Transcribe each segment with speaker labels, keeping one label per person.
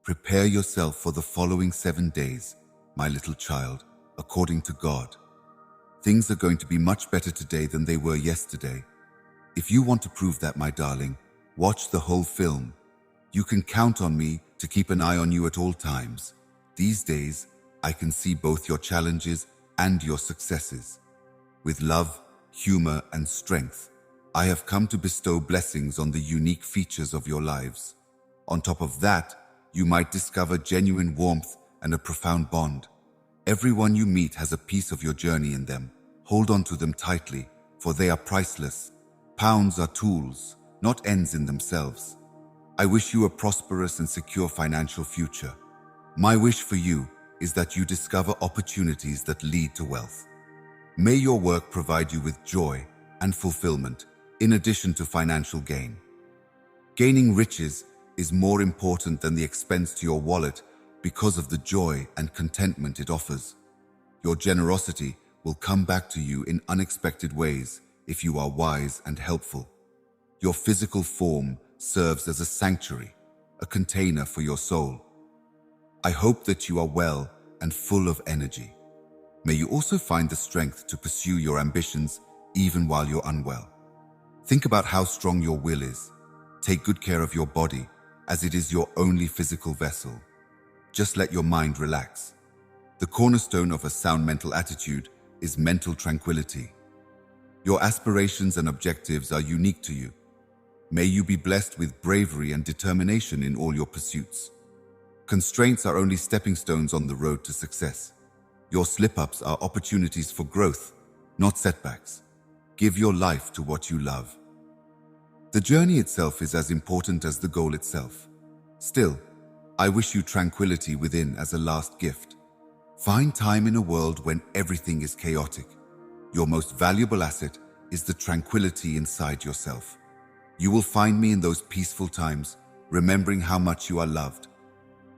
Speaker 1: Prepare yourself for the following 7 days, my little child, according to God. Things are going to be much better today than they were yesterday. If you want to prove that, my darling, watch the whole film. You can count on me to keep an eye on you at all times. These days, I can see both your challenges and your successes. With love, humor, and strength, I have come to bestow blessings on the unique features of your lives. On top of that, you might discover genuine warmth and a profound bond. Everyone you meet has a piece of your journey in them. Hold on to them tightly, for they are priceless. Pounds are tools, not ends in themselves. I wish you a prosperous and secure financial future. My wish for you is that you discover opportunities that lead to wealth. May your work provide you with joy and fulfillment, in addition to financial gain. Gaining riches is more important than the expense to your wallet because of the joy and contentment it offers. Your generosity will come back to you in unexpected ways if you are wise and helpful. Your physical form serves as a sanctuary, a container for your soul. I hope that you are well and full of energy. May you also find the strength to pursue your ambitions even while you're unwell. Think about how strong your will is. Take good care of your body, as it is your only physical vessel. Just let your mind relax. The cornerstone of a sound mental attitude is mental tranquility. Your aspirations and objectives are unique to you. May you be blessed with bravery and determination in all your pursuits. Constraints are only stepping stones on the road to success. Your slip-ups are opportunities for growth, not setbacks. Give your life to what you love. The journey itself is as important as the goal itself. Still, I wish you tranquility within as a last gift. Find time in a world when everything is chaotic. Your most valuable asset is the tranquility inside yourself. You will find me in those peaceful times, remembering how much you are loved.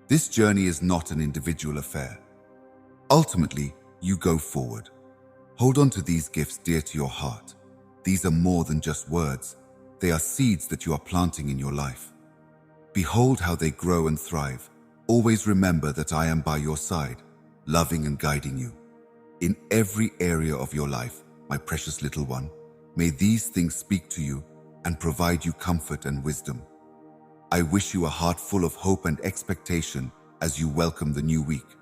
Speaker 1: This journey is not an individual affair. Ultimately, you go forward. Hold on to these gifts dear to your heart. These are more than just words. They are seeds that you are planting in your life. Behold how they grow and thrive. Always remember that I am by your side, loving and guiding you. In every area of your life, my precious little one, may these things speak to you and provide you comfort and wisdom. I wish you a heart full of hope and expectation as you welcome the new week.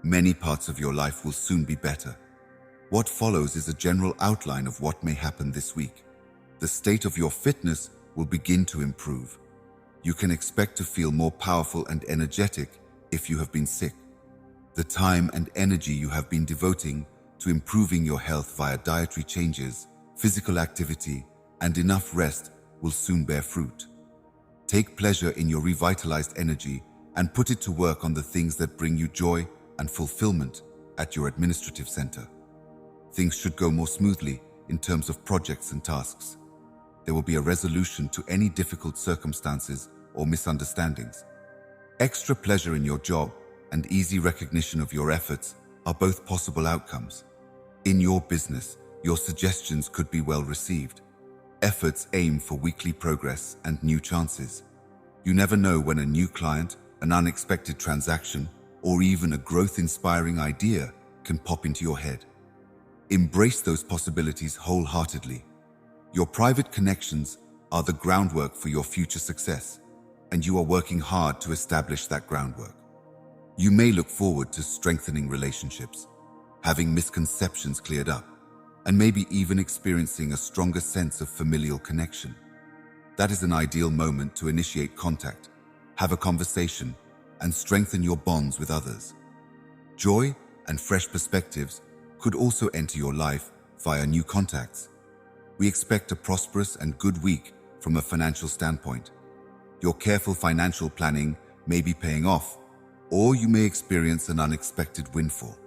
Speaker 1: Many parts of your life will soon be better. What follows is a general outline of what may happen this week. The state of your fitness will begin to improve. You can expect to feel more powerful and energetic if you have been sick. The time and energy you have been devoting to improving your health via dietary changes, physical activity, and enough rest will soon bear fruit. Take pleasure in your revitalized energy and put it to work on the things that bring you joy and fulfillment at your administrative center. Things should go more smoothly in terms of projects and tasks. There will be a resolution to any difficult circumstances or misunderstandings. Extra pleasure in your job and easy recognition of your efforts are both possible outcomes. In your business, your suggestions could be well received. Efforts aim for weekly progress and new chances. You never know when a new client, an unexpected transaction, or even a growth-inspiring idea can pop into your head. Embrace those possibilities wholeheartedly. Your private connections are the groundwork for your future success, and you are working hard to establish that groundwork. You may look forward to strengthening relationships, having misconceptions cleared up, and maybe even experiencing a stronger sense of familial connection. That is an ideal moment to initiate contact, have a conversation, and strengthen your bonds with others. Joy and fresh perspectives could also enter your life via new contacts. We expect a prosperous and good week from a financial standpoint. Your careful financial planning may be paying off, or you may experience an unexpected windfall.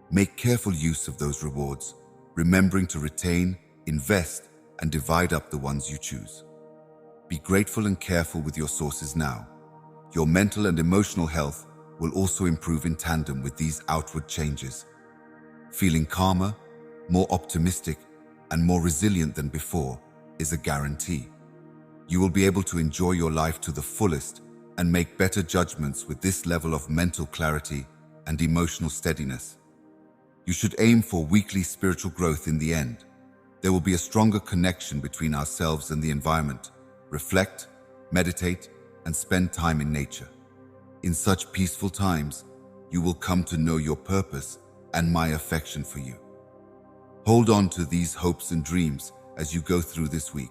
Speaker 1: Make careful use of those rewards, remembering to retain, invest, and divide up the ones you choose. Be grateful and careful with your sources now. Your mental and emotional health will also improve in tandem with these outward changes. Feeling calmer, more optimistic, and more resilient than before is a guarantee. You will be able to enjoy your life to the fullest and make better judgments with this level of mental clarity and emotional steadiness. You should aim for weekly spiritual growth in the end. There will be a stronger connection between ourselves and the environment. Reflect, meditate, and spend time in nature. In such peaceful times, you will come to know your purpose and my affection for you. Hold on to these hopes and dreams as you go through this week.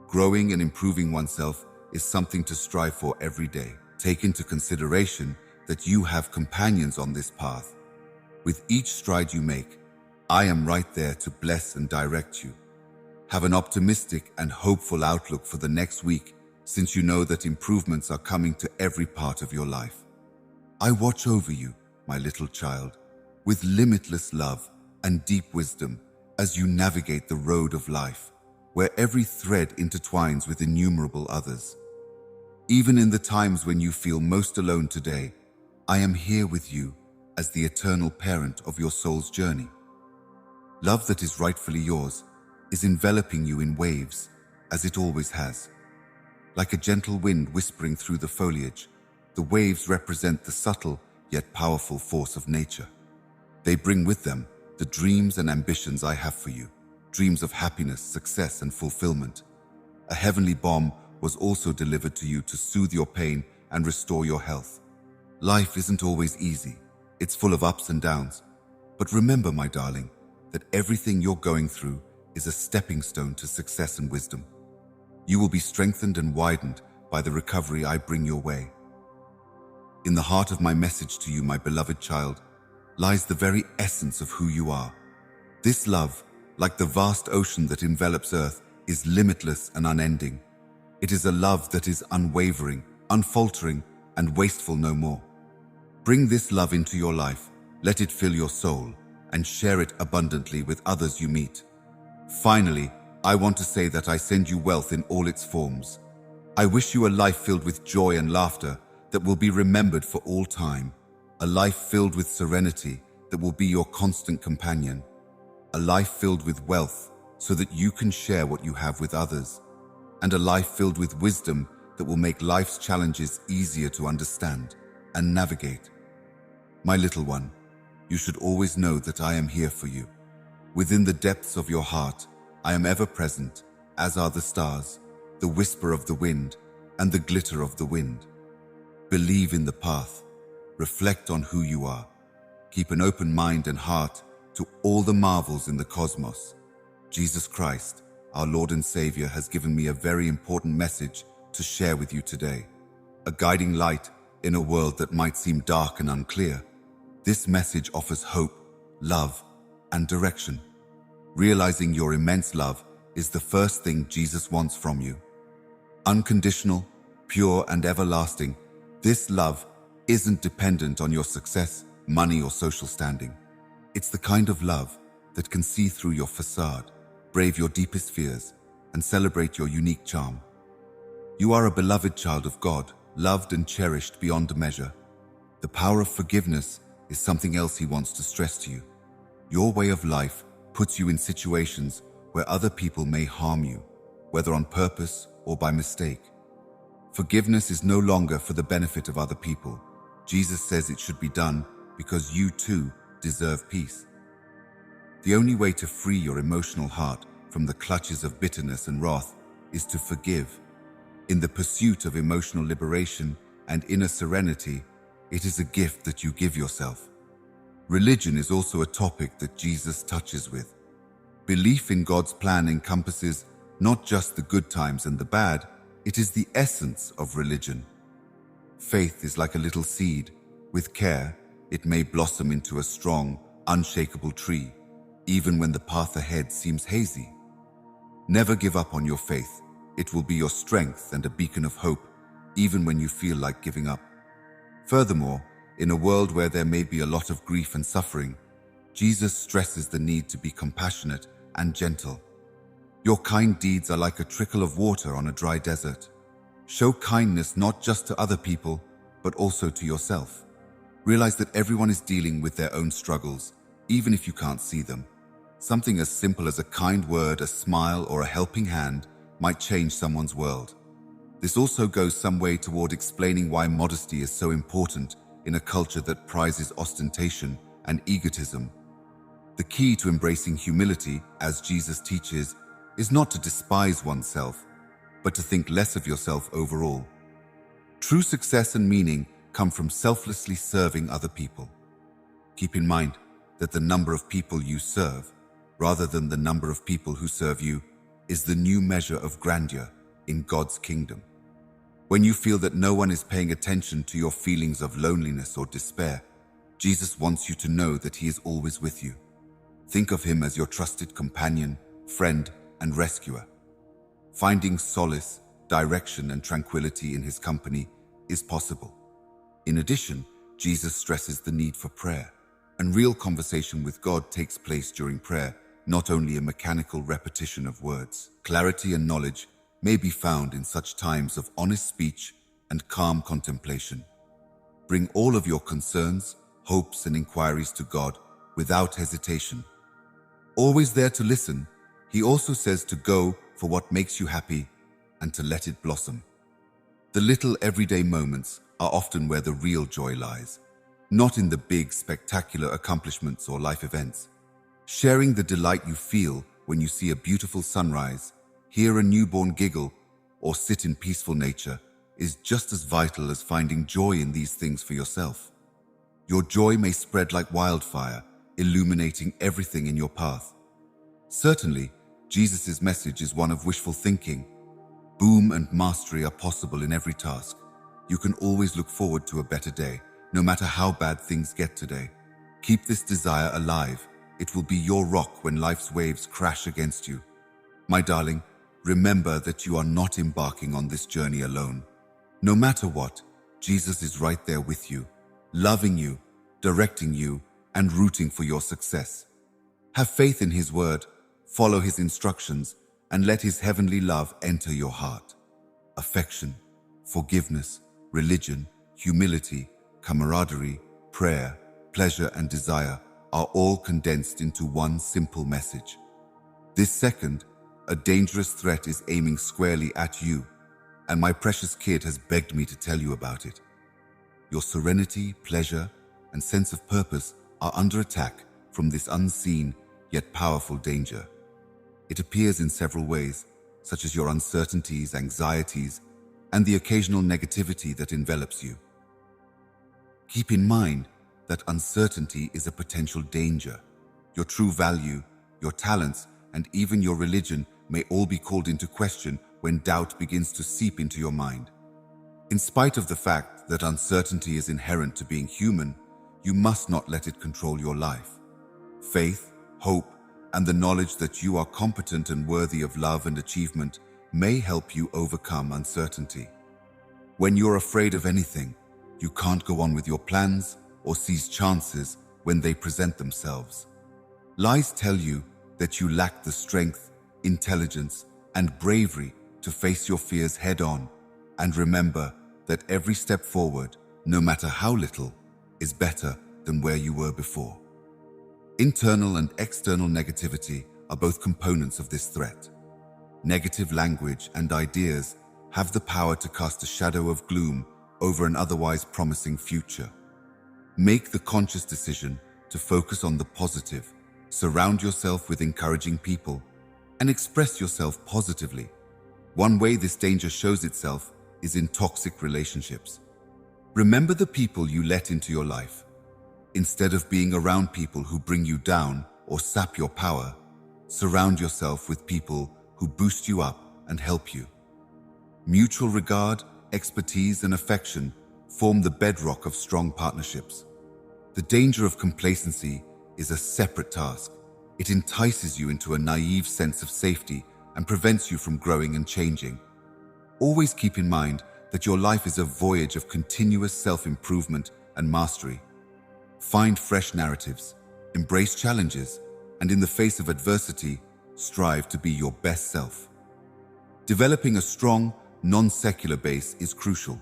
Speaker 1: Growing and improving oneself is something to strive for every day. Take into consideration that you have companions on this path. With each stride you make, I am right there to bless and direct you. Have an optimistic and hopeful outlook for the next week, since you know that improvements are coming to every part of your life. I watch over you, my little child, with limitless love and deep wisdom as you navigate the road of life, where every thread intertwines with innumerable others. Even in the times when you feel most alone today, I am here with you as the eternal parent of your soul's journey. Love that is rightfully yours is enveloping you in waves, as it always has. Like a gentle wind whispering through the foliage, the waves represent the subtle yet powerful force of nature. They bring with them the dreams and ambitions I have for you, dreams of happiness, success, and fulfillment. A heavenly balm was also delivered to you to soothe your pain and restore your health. Life isn't always easy. It's full of ups and downs. But remember, my darling, that everything you're going through is a stepping stone to success and wisdom. You will be strengthened and widened by the recovery I bring your way. In the heart of my message to you, my beloved child, lies the very essence of who you are. This love, like the vast ocean that envelops Earth, is limitless and unending. It is a love that is unwavering, unfaltering, and wasteful no more. Bring this love into your life, let it fill your soul, and share it abundantly with others you meet. Finally, I want to say that I send you wealth in all its forms. I wish you a life filled with joy and laughter that will be remembered for all time, a life filled with serenity that will be your constant companion, a life filled with wealth so that you can share what you have with others, and a life filled with wisdom that will make life's challenges easier to understand and navigate. My little one, you should always know that I am here for you. Within the depths of your heart, I am ever present, as are the stars, the whisper of the wind, and the glitter of the wind. Believe in the path. Reflect on who you are. Keep an open mind and heart to all the marvels in the cosmos. Jesus Christ, our Lord and Savior, has given me a very important message to share with you today. A guiding light in a world that might seem dark and unclear. This message offers hope, love, and direction. Realizing your immense love is the first thing Jesus wants from you. Unconditional, pure, and everlasting, this love isn't dependent on your success, money, or social standing. It's the kind of love that can see through your facade, brave your deepest fears, and celebrate your unique charm. You are a beloved child of God, loved and cherished beyond measure. The power of forgiveness is something else He wants to stress to you. Your way of life puts you in situations where other people may harm you, whether on purpose or by mistake. Forgiveness is no longer for the benefit of other people. Jesus says it should be done because you too deserve peace. The only way to free your emotional heart from the clutches of bitterness and wrath is to forgive. In the pursuit of emotional liberation and inner serenity, it is a gift that you give yourself. Religion is also a topic that Jesus touches with. Belief in God's plan encompasses not just the good times and the bad, it is the essence of religion. Faith is like a little seed. With care, it may blossom into a strong, unshakable tree, even when the path ahead seems hazy. Never give up on your faith. It will be your strength and a beacon of hope, even when you feel like giving up. Furthermore, in a world where there may be a lot of grief and suffering, Jesus stresses the need to be compassionate and gentle. Your kind deeds are like a trickle of water on a dry desert. Show kindness not just to other people, but also to yourself. Realize that everyone is dealing with their own struggles, even if you can't see them. Something as simple as a kind word, a smile, or a helping hand might change someone's world. This also goes some way toward explaining why modesty is so important in a culture that prizes ostentation and egotism. The key to embracing humility, as Jesus teaches, is not to despise oneself, but to think less of yourself overall. True success and meaning come from selflessly serving other people. Keep in mind that the number of people you serve, rather than the number of people who serve you, is the new measure of grandeur in God's kingdom. When you feel that no one is paying attention to your feelings of loneliness or despair, Jesus wants you to know that He is always with you. Think of Him as your trusted companion, friend, and rescuer. Finding solace, direction, and tranquility in His company is possible. In addition, Jesus stresses the need for prayer, and real conversation with God takes place during prayer, not only a mechanical repetition of words. Clarity and knowledge may be found in such times of honest speech and calm contemplation. Bring all of your concerns, hopes, and inquiries to God without hesitation. Always there to listen, He also says to go for what makes you happy and to let it blossom. The little everyday moments are often where the real joy lies, not in the big, spectacular accomplishments or life events. Sharing the delight you feel when you see a beautiful sunrise, hear a newborn giggle, or sit in peaceful nature is just as vital as finding joy in these things for yourself. Your joy may spread like wildfire, illuminating everything in your path. Certainly, Jesus' message is one of wishful thinking. Boom and mastery are possible in every task. You can always look forward to a better day, no matter how bad things get today. Keep this desire alive. It will be your rock when life's waves crash against you. My darling, remember that you are not embarking on this journey alone. No matter what, Jesus is right there with you, loving you, directing you, and rooting for your success. Have faith in His word, follow His instructions, and let His heavenly love enter your heart. Affection, forgiveness, religion, humility, camaraderie, prayer, pleasure, and desire are all condensed into one simple message. This second, a dangerous threat is aiming squarely at you, and my precious kid has begged me to tell you about it. Your serenity, pleasure, and sense of purpose are under attack from this unseen yet powerful danger. It appears in several ways, such as your uncertainties, anxieties, and the occasional negativity that envelops you. Keep in mind that uncertainty is a potential danger. Your true value, your talents, and even your religion may all be called into question when doubt begins to seep into your mind. In spite of the fact that uncertainty is inherent to being human, you must not let it control your life. Faith, hope, and the knowledge that you are competent and worthy of love and achievement may help you overcome uncertainty. When you're afraid of anything, you can't go on with your plans or seize chances when they present themselves. Lies tell you that you lack the strength, intelligence, and bravery to face your fears head-on, and remember that every step forward, no matter how little, is better than where you were before. Internal and external negativity are both components of this threat. Negative language and ideas have the power to cast a shadow of gloom over an otherwise promising future. Make the conscious decision to focus on the positive, surround yourself with encouraging people, and express yourself positively. One way this danger shows itself is in toxic relationships. Remember the people you let into your life. Instead of being around people who bring you down or sap your power, surround yourself with people who boost you up and help you. Mutual regard, expertise, and affection form the bedrock of strong partnerships. The danger of complacency is a separate task. It entices you into a naive sense of safety and prevents you from growing and changing. Always keep in mind that your life is a voyage of continuous self-improvement and mastery. Find fresh narratives, embrace challenges, and in the face of adversity, strive to be your best self. Developing a strong, non-secular base is crucial.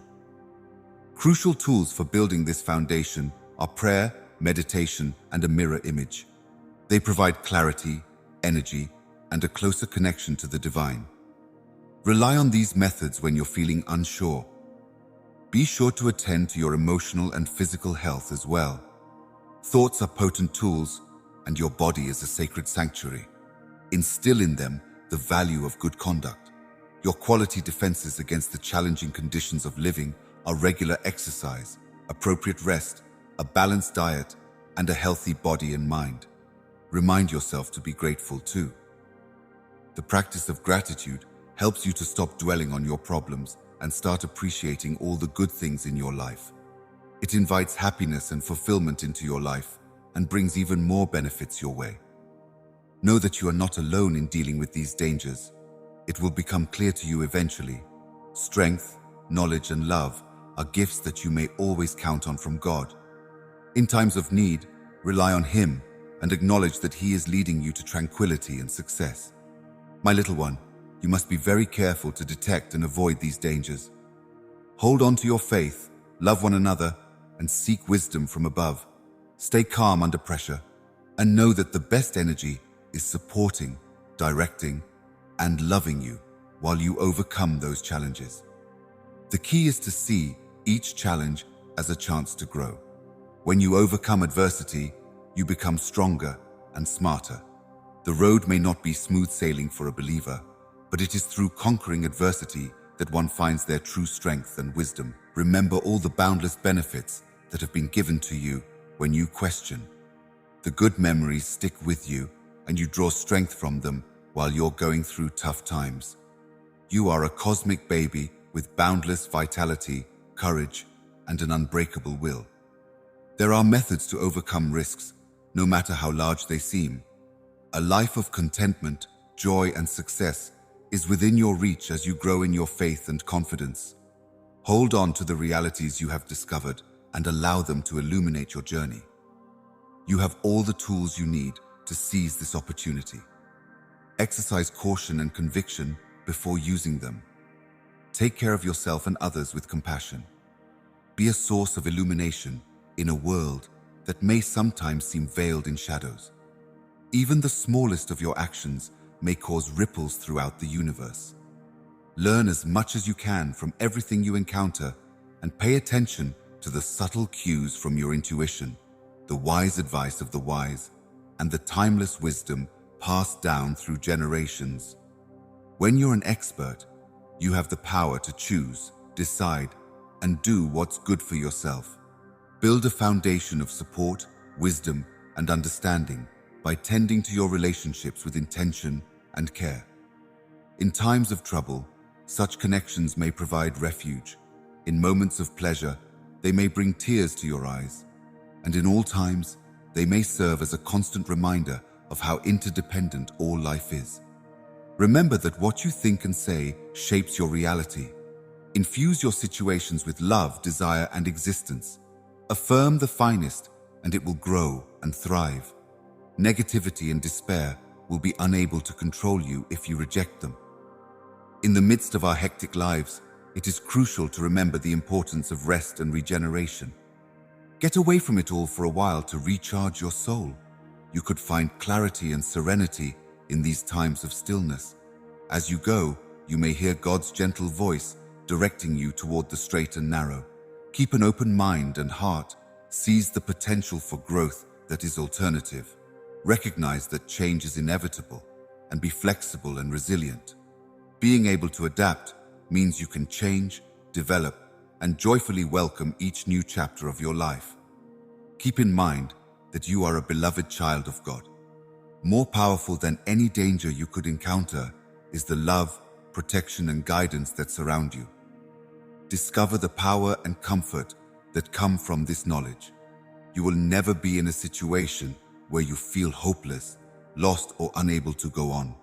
Speaker 1: Crucial tools for building this foundation are prayer, meditation, and a mirror image. They provide clarity, energy, and a closer connection to the divine. Rely on these methods when you're feeling unsure. Be sure to attend to your emotional and physical health as well. Thoughts are potent tools, and your body is a sacred sanctuary. Instill in them the value of good conduct. Your quality defenses against the challenging conditions of living are regular exercise, appropriate rest, a balanced diet, and a healthy body and mind. Remind yourself to be grateful too. The practice of gratitude helps you to stop dwelling on your problems and start appreciating all the good things in your life. It invites happiness and fulfillment into your life and brings even more benefits your way. Know that you are not alone in dealing with these dangers. It will become clear to you eventually. Strength, knowledge, and love are gifts that you may always count on from God. In times of need, rely on Him and acknowledge that He is leading you to tranquility and success. My little one, you must be very careful to detect and avoid these dangers. Hold on to your faith, love one another, and seek wisdom from above. Stay calm under pressure, and know that the best energy is supporting, directing, and loving you while you overcome those challenges. The key is to see each challenge as a chance to grow. When you overcome adversity, you become stronger and smarter. The road may not be smooth sailing for a believer, but it is through conquering adversity that one finds their true strength and wisdom. Remember all the boundless benefits that have been given to you when you question. The good memories stick with you, and you draw strength from them while you're going through tough times. You are a cosmic baby with boundless vitality, courage, and an unbreakable will. There are methods to overcome risks, no matter how large they seem. A life of contentment, joy, and success is within your reach as you grow in your faith and confidence. Hold on to the realities you have discovered and allow them to illuminate your journey. You have all the tools you need to seize this opportunity. Exercise caution and conviction before using them. Take care of yourself and others with compassion. Be a source of illumination in a world that may sometimes seem veiled in shadows. Even the smallest of your actions may cause ripples throughout the universe. Learn as much as you can from everything you encounter and pay attention to the subtle cues from your intuition, the wise advice of the wise, and the timeless wisdom passed down through generations. When you're an expert, you have the power to choose, decide, and do what's good for yourself. Build a foundation of support, wisdom, and understanding by tending to your relationships with intention and care. In times of trouble, such connections may provide refuge. In moments of pleasure, they may bring tears to your eyes. And in all times, they may serve as a constant reminder of how interdependent all life is. Remember that what you think and say shapes your reality. Infuse your situations with love, desire, and existence. Affirm the finest, and it will grow and thrive. Negativity and despair will be unable to control you if you reject them. In the midst of our hectic lives, it is crucial to remember the importance of rest and regeneration. Get away from it all for a while to recharge your soul. You could find clarity and serenity in these times of stillness. As you go, you may hear God's gentle voice directing you toward the straight and narrow. Keep an open mind and heart. Seize the potential for growth that is alternative. Recognize that change is inevitable and be flexible and resilient. Being able to adapt means you can change, develop, and joyfully welcome each new chapter of your life. Keep in mind that you are a beloved child of God. More powerful than any danger you could encounter is the love, protection, and guidance that surround you. Discover the power and comfort that come from this knowledge. You will never be in a situation where you feel hopeless, lost, or unable to go on.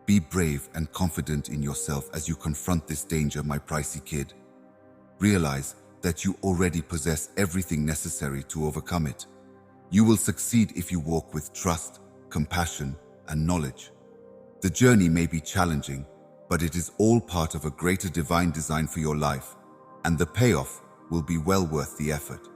Speaker 1: Be brave and confident in yourself as you confront this danger, my pricey kid. Realize that you already possess everything necessary to overcome it. You will succeed if you walk with trust, compassion, and knowledge. The journey may be challenging, but it is all part of a greater divine design for your life, and the payoff will be well worth the effort.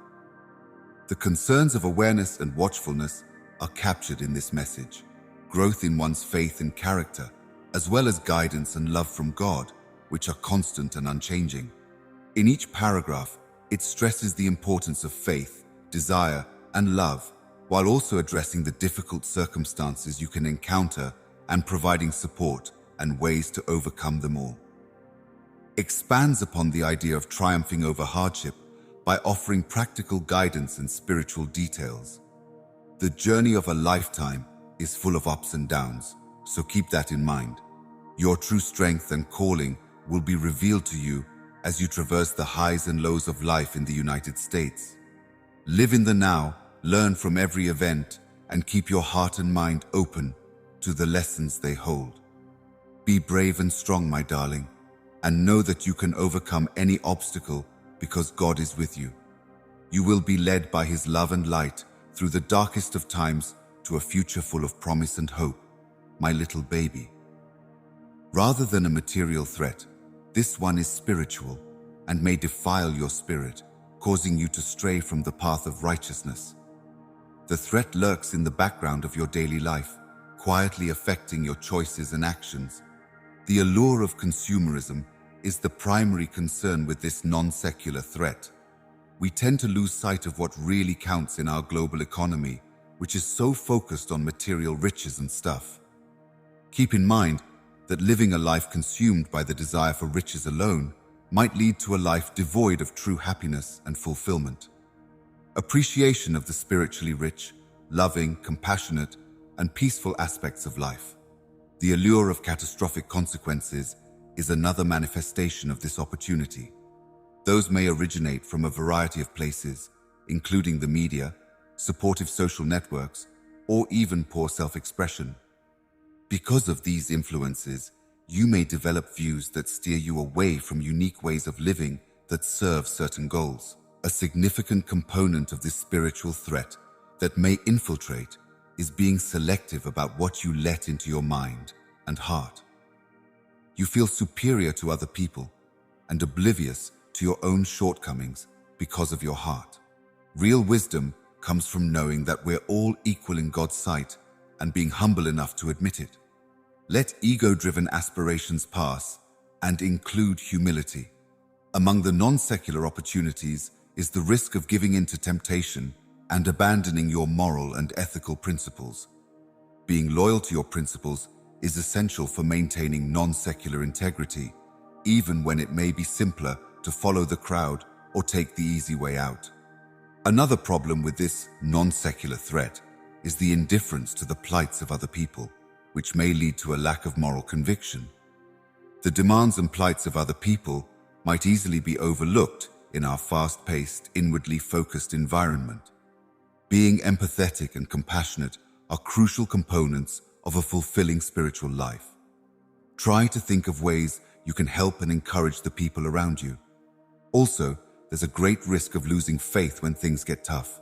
Speaker 1: The concerns of awareness and watchfulness are captured in this message. Growth in one's faith and character, as well as guidance and love from God, which are constant and unchanging. In each paragraph, it stresses the importance of faith, desire, and love, while also addressing the difficult circumstances you can encounter and providing support and ways to overcome them all. Expands upon the idea of triumphing over hardship by offering practical guidance and spiritual details. The journey of a lifetime is full of ups and downs, so keep that in mind. Your true strength and calling will be revealed to you as you traverse the highs and lows of life in the United States. Live in the now, learn from every event, and keep your heart and mind open to the lessons they hold. Be brave and strong, my darling, and know that you can overcome any obstacle because God is with you. You will be led by His love and light through the darkest of times to a future full of promise and hope, my little baby. Rather than a material threat, this one is spiritual and may defile your spirit, causing you to stray from the path of righteousness. The threat lurks in the background of your daily life, quietly affecting your choices and actions. The allure of consumerism is the primary concern with this non-secular threat. We tend to lose sight of what really counts in our global economy, which is so focused on material riches and stuff. Keep in mind that living a life consumed by the desire for riches alone might lead to a life devoid of true happiness and fulfillment. Appreciation of the spiritually rich, loving, compassionate, and peaceful aspects of life. The allure of catastrophic consequences is another manifestation of this opportunity. Those may originate from a variety of places, including the media, supportive social networks, or even poor self-expression. Because of these influences, you may develop views that steer you away from unique ways of living that serve certain goals. A significant component of this spiritual threat that may infiltrate is being selective about what you let into your mind and heart. You feel superior to other people and oblivious to your own shortcomings because of your heart. Real wisdom comes from knowing that we're all equal in God's sight and being humble enough to admit it. Let ego-driven aspirations pass and include humility. Among the non-secular opportunities is the risk of giving in to temptation and abandoning your moral and ethical principles. Being loyal to your principles is essential for maintaining non-secular integrity, even when it may be simpler to follow the crowd or take the easy way out. Another problem with this non-secular threat is the indifference to the plights of other people, which may lead to a lack of moral conviction. The demands and plights of other people might easily be overlooked in our fast-paced, inwardly focused environment. Being empathetic and compassionate are crucial components of a fulfilling spiritual life. Try to think of ways you can help and encourage the people around you. Also, there's a great risk of losing faith when things get tough.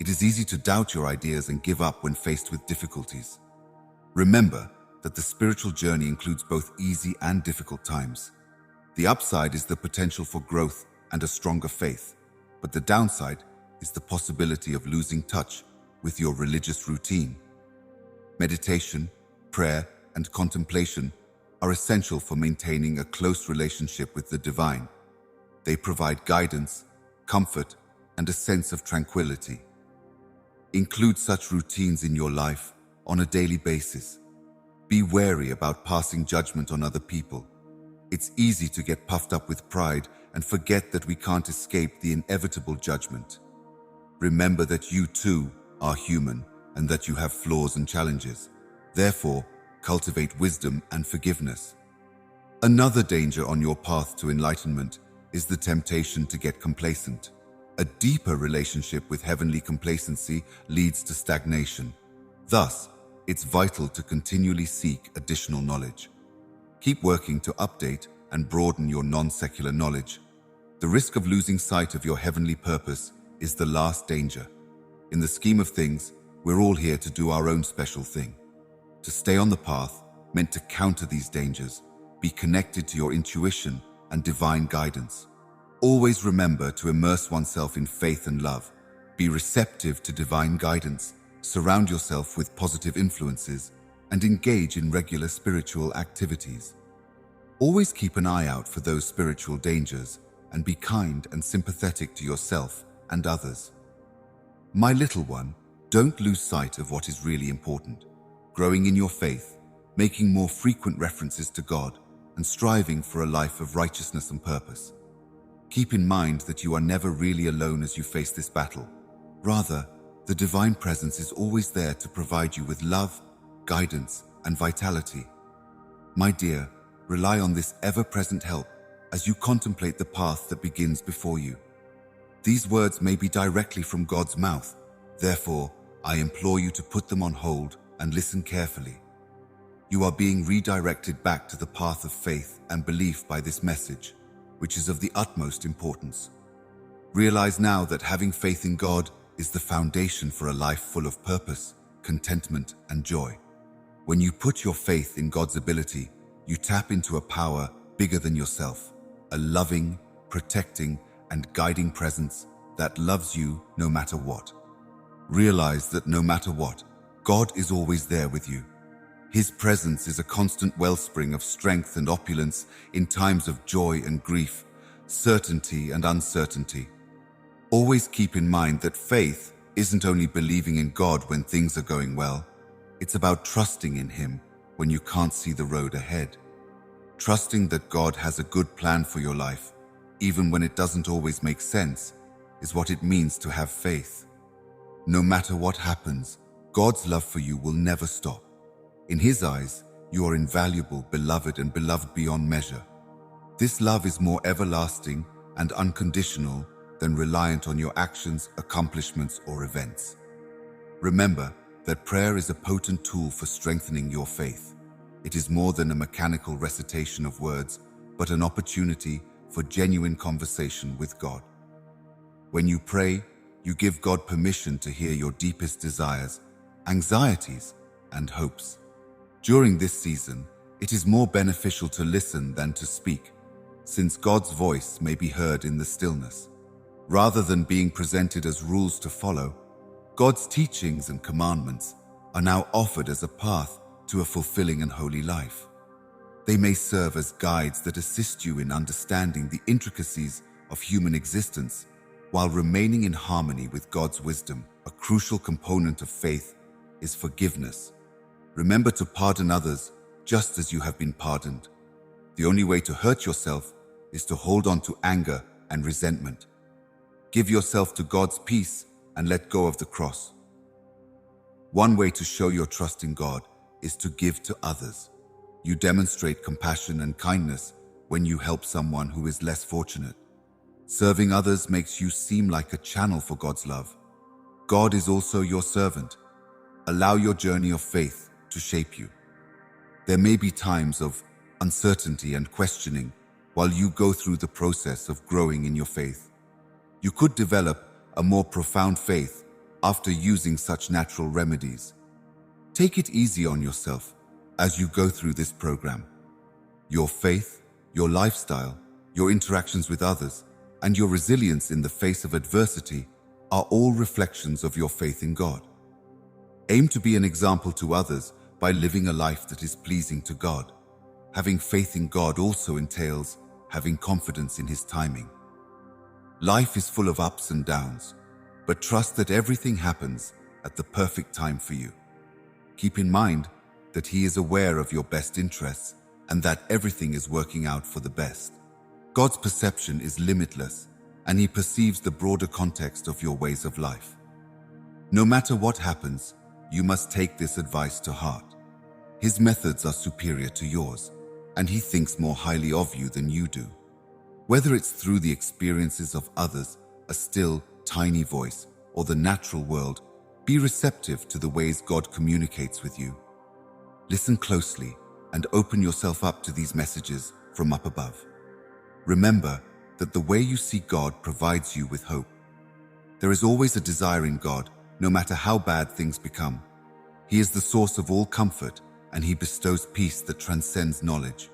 Speaker 1: It is easy to doubt your ideas and give up when faced with difficulties. Remember that the spiritual journey includes both easy and difficult times. The upside is the potential for growth and a stronger faith, but the downside is the possibility of losing touch with your religious routine. Meditation, prayer, and contemplation are essential for maintaining a close relationship with the divine. They provide guidance, comfort, and a sense of tranquility. Include such routines in your life on a daily basis. Be wary about passing judgment on other people. It's easy to get puffed up with pride and forget that we can't escape the inevitable judgment. Remember that you too are human and that you have flaws and challenges. Therefore, cultivate wisdom and forgiveness. Another danger on your path to enlightenment is the temptation to get complacent. A deeper relationship with heavenly complacency leads to stagnation. Thus, it's vital to continually seek additional knowledge. Keep working to update and broaden your non-secular knowledge. The risk of losing sight of your heavenly purpose is the last danger. In the scheme of things, we're all here to do our own special thing. To stay on the path meant to counter these dangers, be connected to your intuition and divine guidance. Always remember to immerse oneself in faith and love. Be receptive to divine guidance, surround yourself with positive influences, and engage in regular spiritual activities. Always keep an eye out for those spiritual dangers and be kind and sympathetic to yourself and others. My little one, don't lose sight of what is really important. Growing in your faith, making more frequent references to God, and striving for a life of righteousness and purpose. Keep in mind that you are never really alone as you face this battle. Rather, the divine presence is always there to provide you with love, guidance, and vitality. My dear, rely on this ever-present help as you contemplate the path that begins before you. These words may be directly from God's mouth. Therefore, I implore you to put them on hold and listen carefully. You are being redirected back to the path of faith and belief by this message, which is of the utmost importance. Realize now that having faith in God is the foundation for a life full of purpose, contentment, and joy. When you put your faith in God's ability, you tap into a power bigger than yourself, a loving, protecting, and guiding presence that loves you no matter what. Realize that no matter what, God is always there with you. His presence is a constant wellspring of strength and opulence in times of joy and grief, certainty and uncertainty. Always keep in mind that faith isn't only believing in God when things are going well. It's about trusting in Him when you can't see the road ahead. Trusting that God has a good plan for your life, even when it doesn't always make sense, is what it means to have faith. No matter what happens, God's love for you will never stop. In His eyes, you are invaluable, beloved, and beloved beyond measure. This love is more everlasting and unconditional than reliant on your actions, accomplishments, or events. Remember that prayer is a potent tool for strengthening your faith. It is more than a mechanical recitation of words, but an opportunity for genuine conversation with God. When you pray, you give God permission to hear your deepest desires, anxieties, and hopes. During this season, it is more beneficial to listen than to speak, since God's voice may be heard in the stillness. Rather than being presented as rules to follow, God's teachings and commandments are now offered as a path to a fulfilling and holy life. They may serve as guides that assist you in understanding the intricacies of human existence while remaining in harmony with God's wisdom. A crucial component of faith is forgiveness. Remember to pardon others just as you have been pardoned. The only way to hurt yourself is to hold on to anger and resentment. Give yourself to God's peace and let go of the cross. One way to show your trust in God is to give to others. You demonstrate compassion and kindness when you help someone who is less fortunate. Serving others makes you seem like a channel for God's love. God is also your servant. Allow your journey of faith to shape you. There may be times of uncertainty and questioning while you go through the process of growing in your faith. You could develop a more profound faith after using such natural remedies. Take it easy on yourself as you go through this program. Your faith, your lifestyle, your interactions with others, and your resilience in the face of adversity are all reflections of your faith in God. Aim to be an example to others by living a life that is pleasing to God. Having faith in God also entails having confidence in His timing. Life is full of ups and downs, but trust that everything happens at the perfect time for you. Keep in mind that He is aware of your best interests and that everything is working out for the best. God's perception is limitless, and He perceives the broader context of your ways of life. No matter what happens, you must take this advice to heart. His methods are superior to yours, and He thinks more highly of you than you do. Whether it's through the experiences of others, a still, tiny voice, or the natural world, be receptive to the ways God communicates with you. Listen closely and open yourself up to these messages from up above. Remember that the way you see God provides you with hope. There is always a desire in God, no matter how bad things become. He is the source of all comfort, and He bestows peace that transcends knowledge.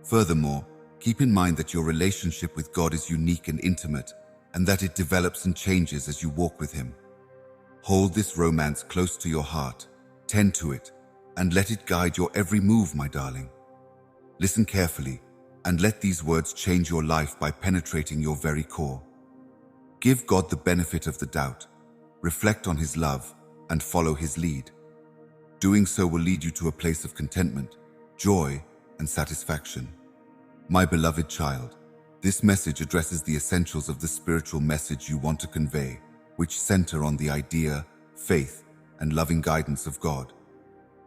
Speaker 1: Furthermore, keep in mind that your relationship with God is unique and intimate, and that it develops and changes as you walk with Him. Hold this romance close to your heart, tend to it, and let it guide your every move, my darling. Listen carefully and let these words change your life by penetrating your very core. Give God the benefit of the doubt, reflect on His love, and follow His lead. Doing so will lead you to a place of contentment, joy, and satisfaction. My beloved child, this message addresses the essentials of the spiritual message you want to convey, which center on the idea, faith, and loving guidance of God.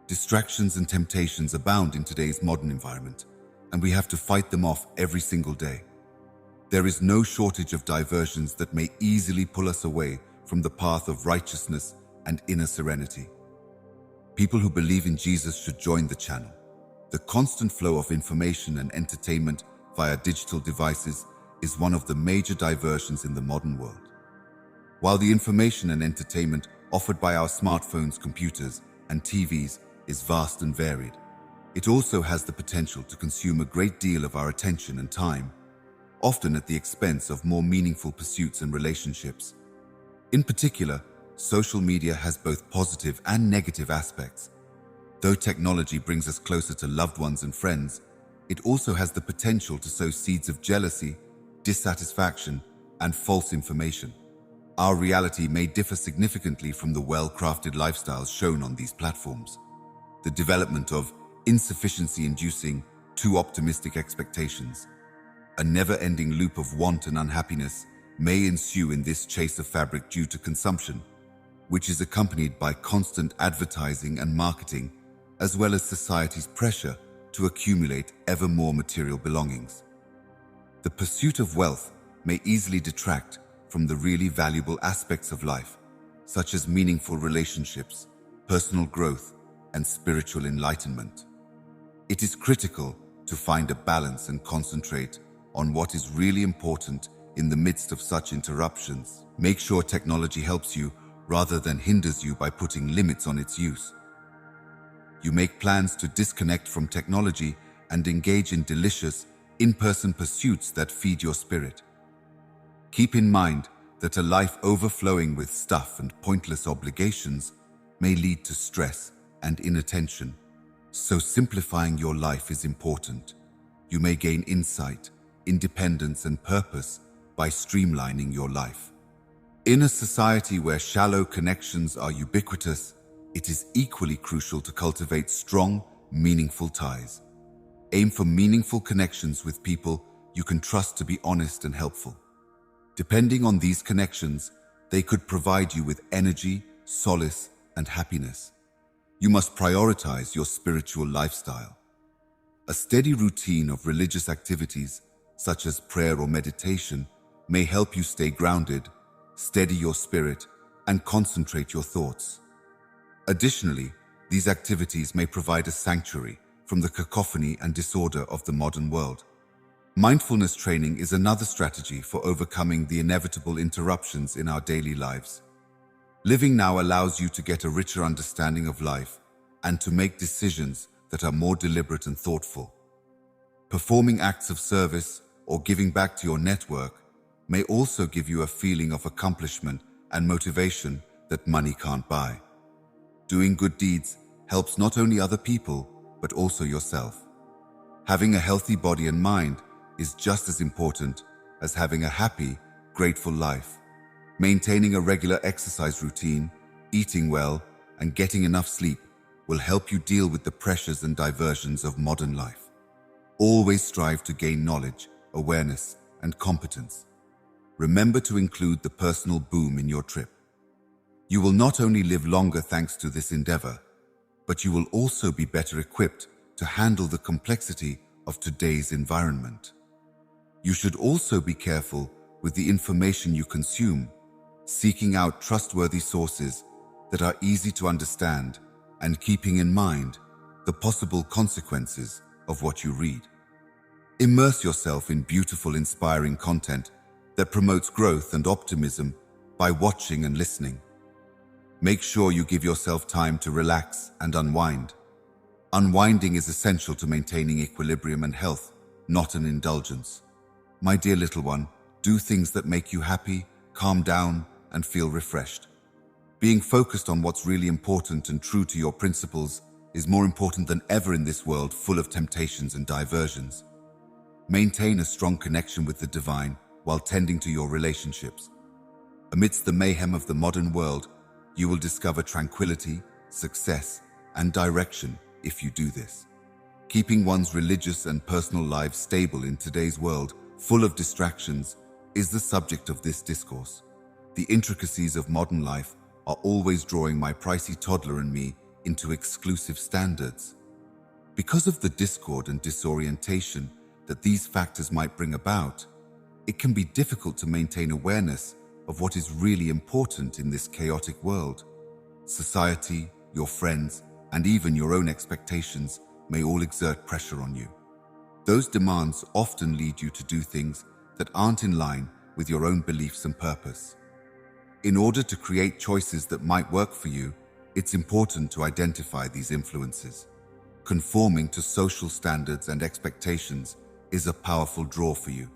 Speaker 1: Distractions and temptations abound in today's modern environment, and we have to fight them off every single day. There is no shortage of diversions that may easily pull us away from the path of righteousness and inner serenity. People who believe in Jesus should join the channel. The constant flow of information and entertainment via digital devices is one of the major diversions in the modern world. While the information and entertainment offered by our smartphones, computers, and TVs is vast and varied, it also has the potential to consume a great deal of our attention and time, often at the expense of more meaningful pursuits and relationships. In particular, social media has both positive and negative aspects. Though technology brings us closer to loved ones and friends, it also has the potential to sow seeds of jealousy, dissatisfaction, and false information. Our reality may differ significantly from the well-crafted lifestyles shown on these platforms. The development of insufficiency-inducing, too optimistic expectations. A never-ending loop of want and unhappiness may ensue in this chase of fabric due to consumption, which is accompanied by constant advertising and marketing, as well as society's pressure to accumulate ever more material belongings. The pursuit of wealth may easily detract from the really valuable aspects of life, such as meaningful relationships, personal growth, and spiritual enlightenment. It is critical to find a balance and concentrate on what is really important in the midst of such interruptions. Make sure technology helps you rather than hinders you by putting limits on its use. You make plans to disconnect from technology and engage in delicious, in-person pursuits that feed your spirit. Keep in mind that a life overflowing with stuff and pointless obligations may lead to stress and inattention. So simplifying your life is important. You may gain insight, independence, and purpose by streamlining your life. In a society where shallow connections are ubiquitous, it is equally crucial to cultivate strong, meaningful ties. Aim for meaningful connections with people you can trust to be honest and helpful. Depending on these connections, they could provide you with energy, solace, and happiness. You must prioritize your spiritual lifestyle. A steady routine of religious activities, such as prayer or meditation, may help you stay grounded, steady your spirit, and concentrate your thoughts. Additionally, these activities may provide a sanctuary from the cacophony and disorder of the modern world. Mindfulness training is another strategy for overcoming the inevitable interruptions in our daily lives. Living now allows you to get a richer understanding of life and to make decisions that are more deliberate and thoughtful. Performing acts of service or giving back to your network may also give you a feeling of accomplishment and motivation that money can't buy. Doing good deeds helps not only other people, but also yourself. Having a healthy body and mind is just as important as having a happy, grateful life. Maintaining a regular exercise routine, eating well, and getting enough sleep will help you deal with the pressures and diversions of modern life. Always strive to gain knowledge, awareness, and competence. Remember to include the personal boom in your trip. You will not only live longer thanks to this endeavor, but you will also be better equipped to handle the complexity of today's environment. You should also be careful with the information you consume, seeking out trustworthy sources that are easy to understand and keeping in mind the possible consequences of what you read. Immerse yourself in beautiful, inspiring content that promotes growth and optimism by watching and listening. Make sure you give yourself time to relax and unwind. Unwinding is essential to maintaining equilibrium and health, not an indulgence. My dear little one, do things that make you happy, calm down, and feel refreshed. Being focused on what's really important and true to your principles is more important than ever in this world full of temptations and diversions. Maintain a strong connection with the divine while tending to your relationships. Amidst the mayhem of the modern world, you will discover tranquility, success, and direction if you do this. Keeping one's religious and personal lives stable in today's world, full of distractions, is the subject of this discourse. The intricacies of modern life are always drawing my pricey toddler and me into exclusive standards. Because of the discord and disorientation that these factors might bring about, it can be difficult to maintain awareness of what is really important in this chaotic world. Society, your friends, and even your own expectations may all exert pressure on you. Those demands often lead you to do things that aren't in line with your own beliefs and purpose. In order to create choices that might work for you, it's important to identify these influences. Conforming to social standards and expectations is a powerful draw for you.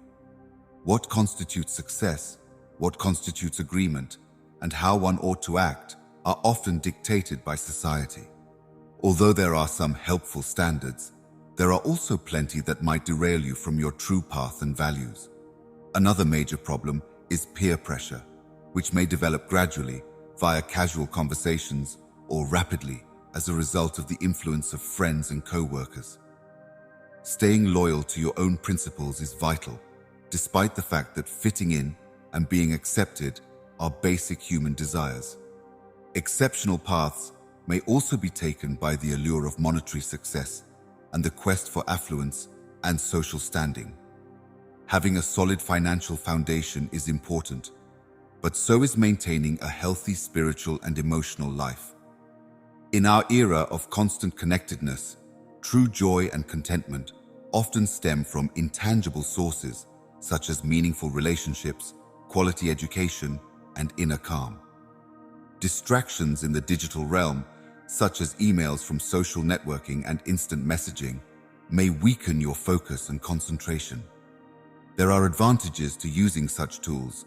Speaker 1: What constitutes success, what constitutes agreement, and how one ought to act are often dictated by society. Although there are some helpful standards, there are also plenty that might derail you from your true path and values. Another major problem is peer pressure, which may develop gradually via casual conversations or rapidly as a result of the influence of friends and co-workers. Staying loyal to your own principles is vital, despite the fact that fitting in and being accepted are basic human desires. Exceptional paths may also be taken by the allure of monetary success and the quest for affluence and social standing. Having a solid financial foundation is important, but so is maintaining a healthy spiritual and emotional life. In our era of constant connectedness, true joy and contentment often stem from intangible sources such as meaningful relationships, quality education, and inner calm. Distractions in the digital realm, such as emails from social networking and instant messaging, may weaken your focus and concentration. There are advantages to using such tools,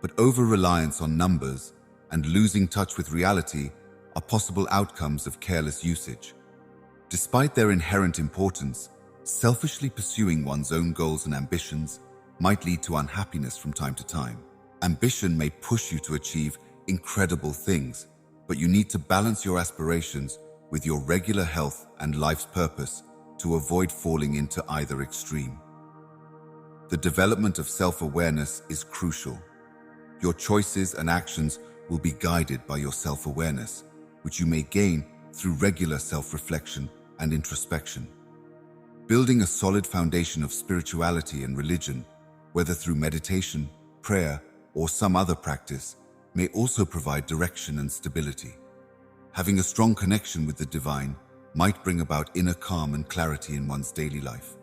Speaker 1: but over-reliance on numbers and losing touch with reality are possible outcomes of careless usage. Despite their inherent importance, selfishly pursuing one's own goals and ambitions might lead to unhappiness from time to time. Ambition may push you to achieve incredible things, but you need to balance your aspirations with your regular health and life's purpose to avoid falling into either extreme. The development of self-awareness is crucial. Your choices and actions will be guided by your self-awareness, which you may gain through regular self-reflection and introspection. Building a solid foundation of spirituality and religion, whether through meditation, prayer, or some other practice, may also provide direction and stability. Having a strong connection with the divine might bring about inner calm and clarity in one's daily life.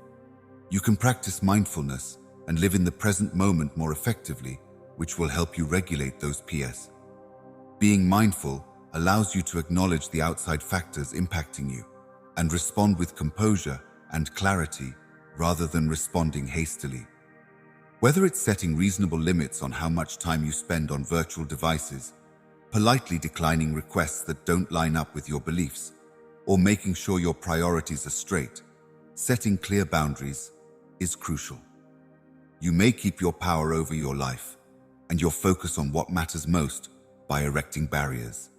Speaker 1: You can practice mindfulness and live in the present moment more effectively, which will help you regulate those PS. Being mindful allows you to acknowledge the outside factors impacting you and respond with composure and clarity rather than responding hastily. Whether it's setting reasonable limits on how much time you spend on virtual devices, politely declining requests that don't line up with your beliefs, or making sure your priorities are straight, setting clear boundaries is crucial. You may keep your power over your life and your focus on what matters most by erecting barriers.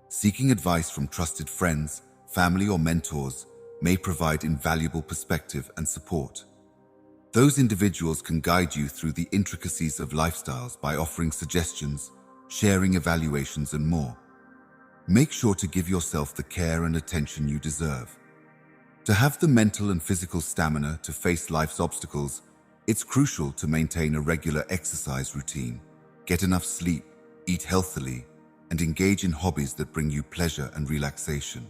Speaker 1: Seeking advice from trusted friends, family, or mentors may provide invaluable perspective and support. Those individuals can guide you through the intricacies of lifestyles by offering suggestions, sharing evaluations, and more. Make sure to give yourself the care and attention you deserve. To have the mental and physical stamina to face life's obstacles, it's crucial to maintain a regular exercise routine, get enough sleep, eat healthily, and engage in hobbies that bring you pleasure and relaxation.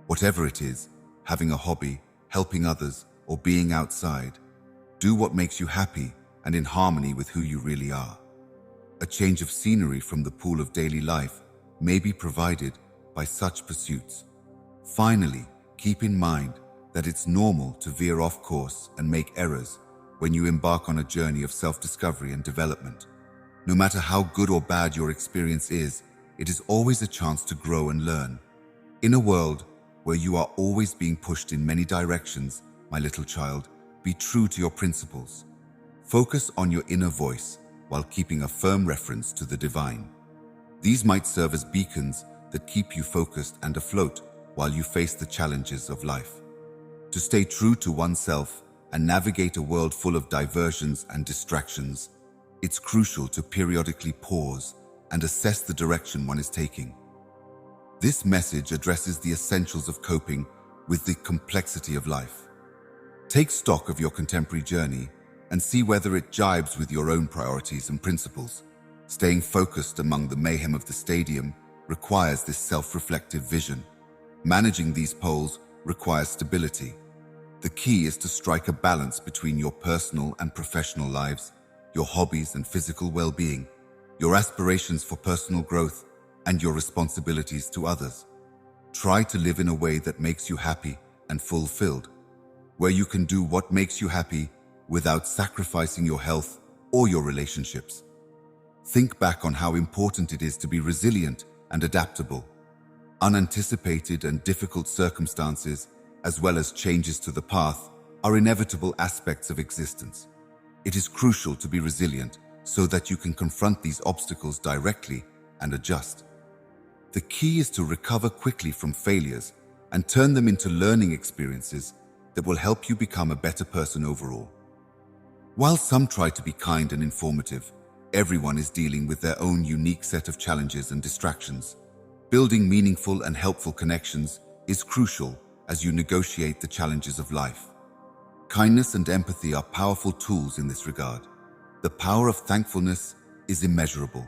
Speaker 1: Whatever it is, having a hobby, helping others, or being outside, do what makes you happy and in harmony with who you really are. A change of scenery from the pool of daily life may be provided by such pursuits. Finally, keep in mind that it's normal to veer off course and make errors when you embark on a journey of self-discovery and development. No matter how good or bad your experience is, it is always a chance to grow and learn. In a world where you are always being pushed in many directions, my little child, be true to your principles. Focus on your inner voice while keeping a firm reference to the divine. These might serve as beacons that keep you focused and afloat while you face the challenges of life. To stay true to oneself and navigate a world full of diversions and distractions, it's crucial to periodically pause and assess the direction one is taking. This message addresses the essentials of coping with the complexity of life. Take stock of your contemporary journey and see whether it jibes with your own priorities and principles. Staying focused among the mayhem of the stadium requires this self-reflective vision. Managing these poles requires stability. The key is to strike a balance between your personal and professional lives, your hobbies and physical well-being, your aspirations for personal growth, and your responsibilities to others. Try to live in a way that makes you happy and fulfilled, where you can do what makes you happy without sacrificing your health or your relationships. Think back on how important it is to be resilient and adaptable. Unanticipated and difficult circumstances, as well as changes to the path, are inevitable aspects of existence. It is crucial to be resilient so that you can confront these obstacles directly and adjust. The key is to recover quickly from failures and turn them into learning experiences that will help you become a better person overall. While some try to be kind and informative, everyone is dealing with their own unique set of challenges and distractions. Building meaningful and helpful connections is crucial as you negotiate the challenges of life. Kindness and empathy are powerful tools in this regard. The power of thankfulness is immeasurable.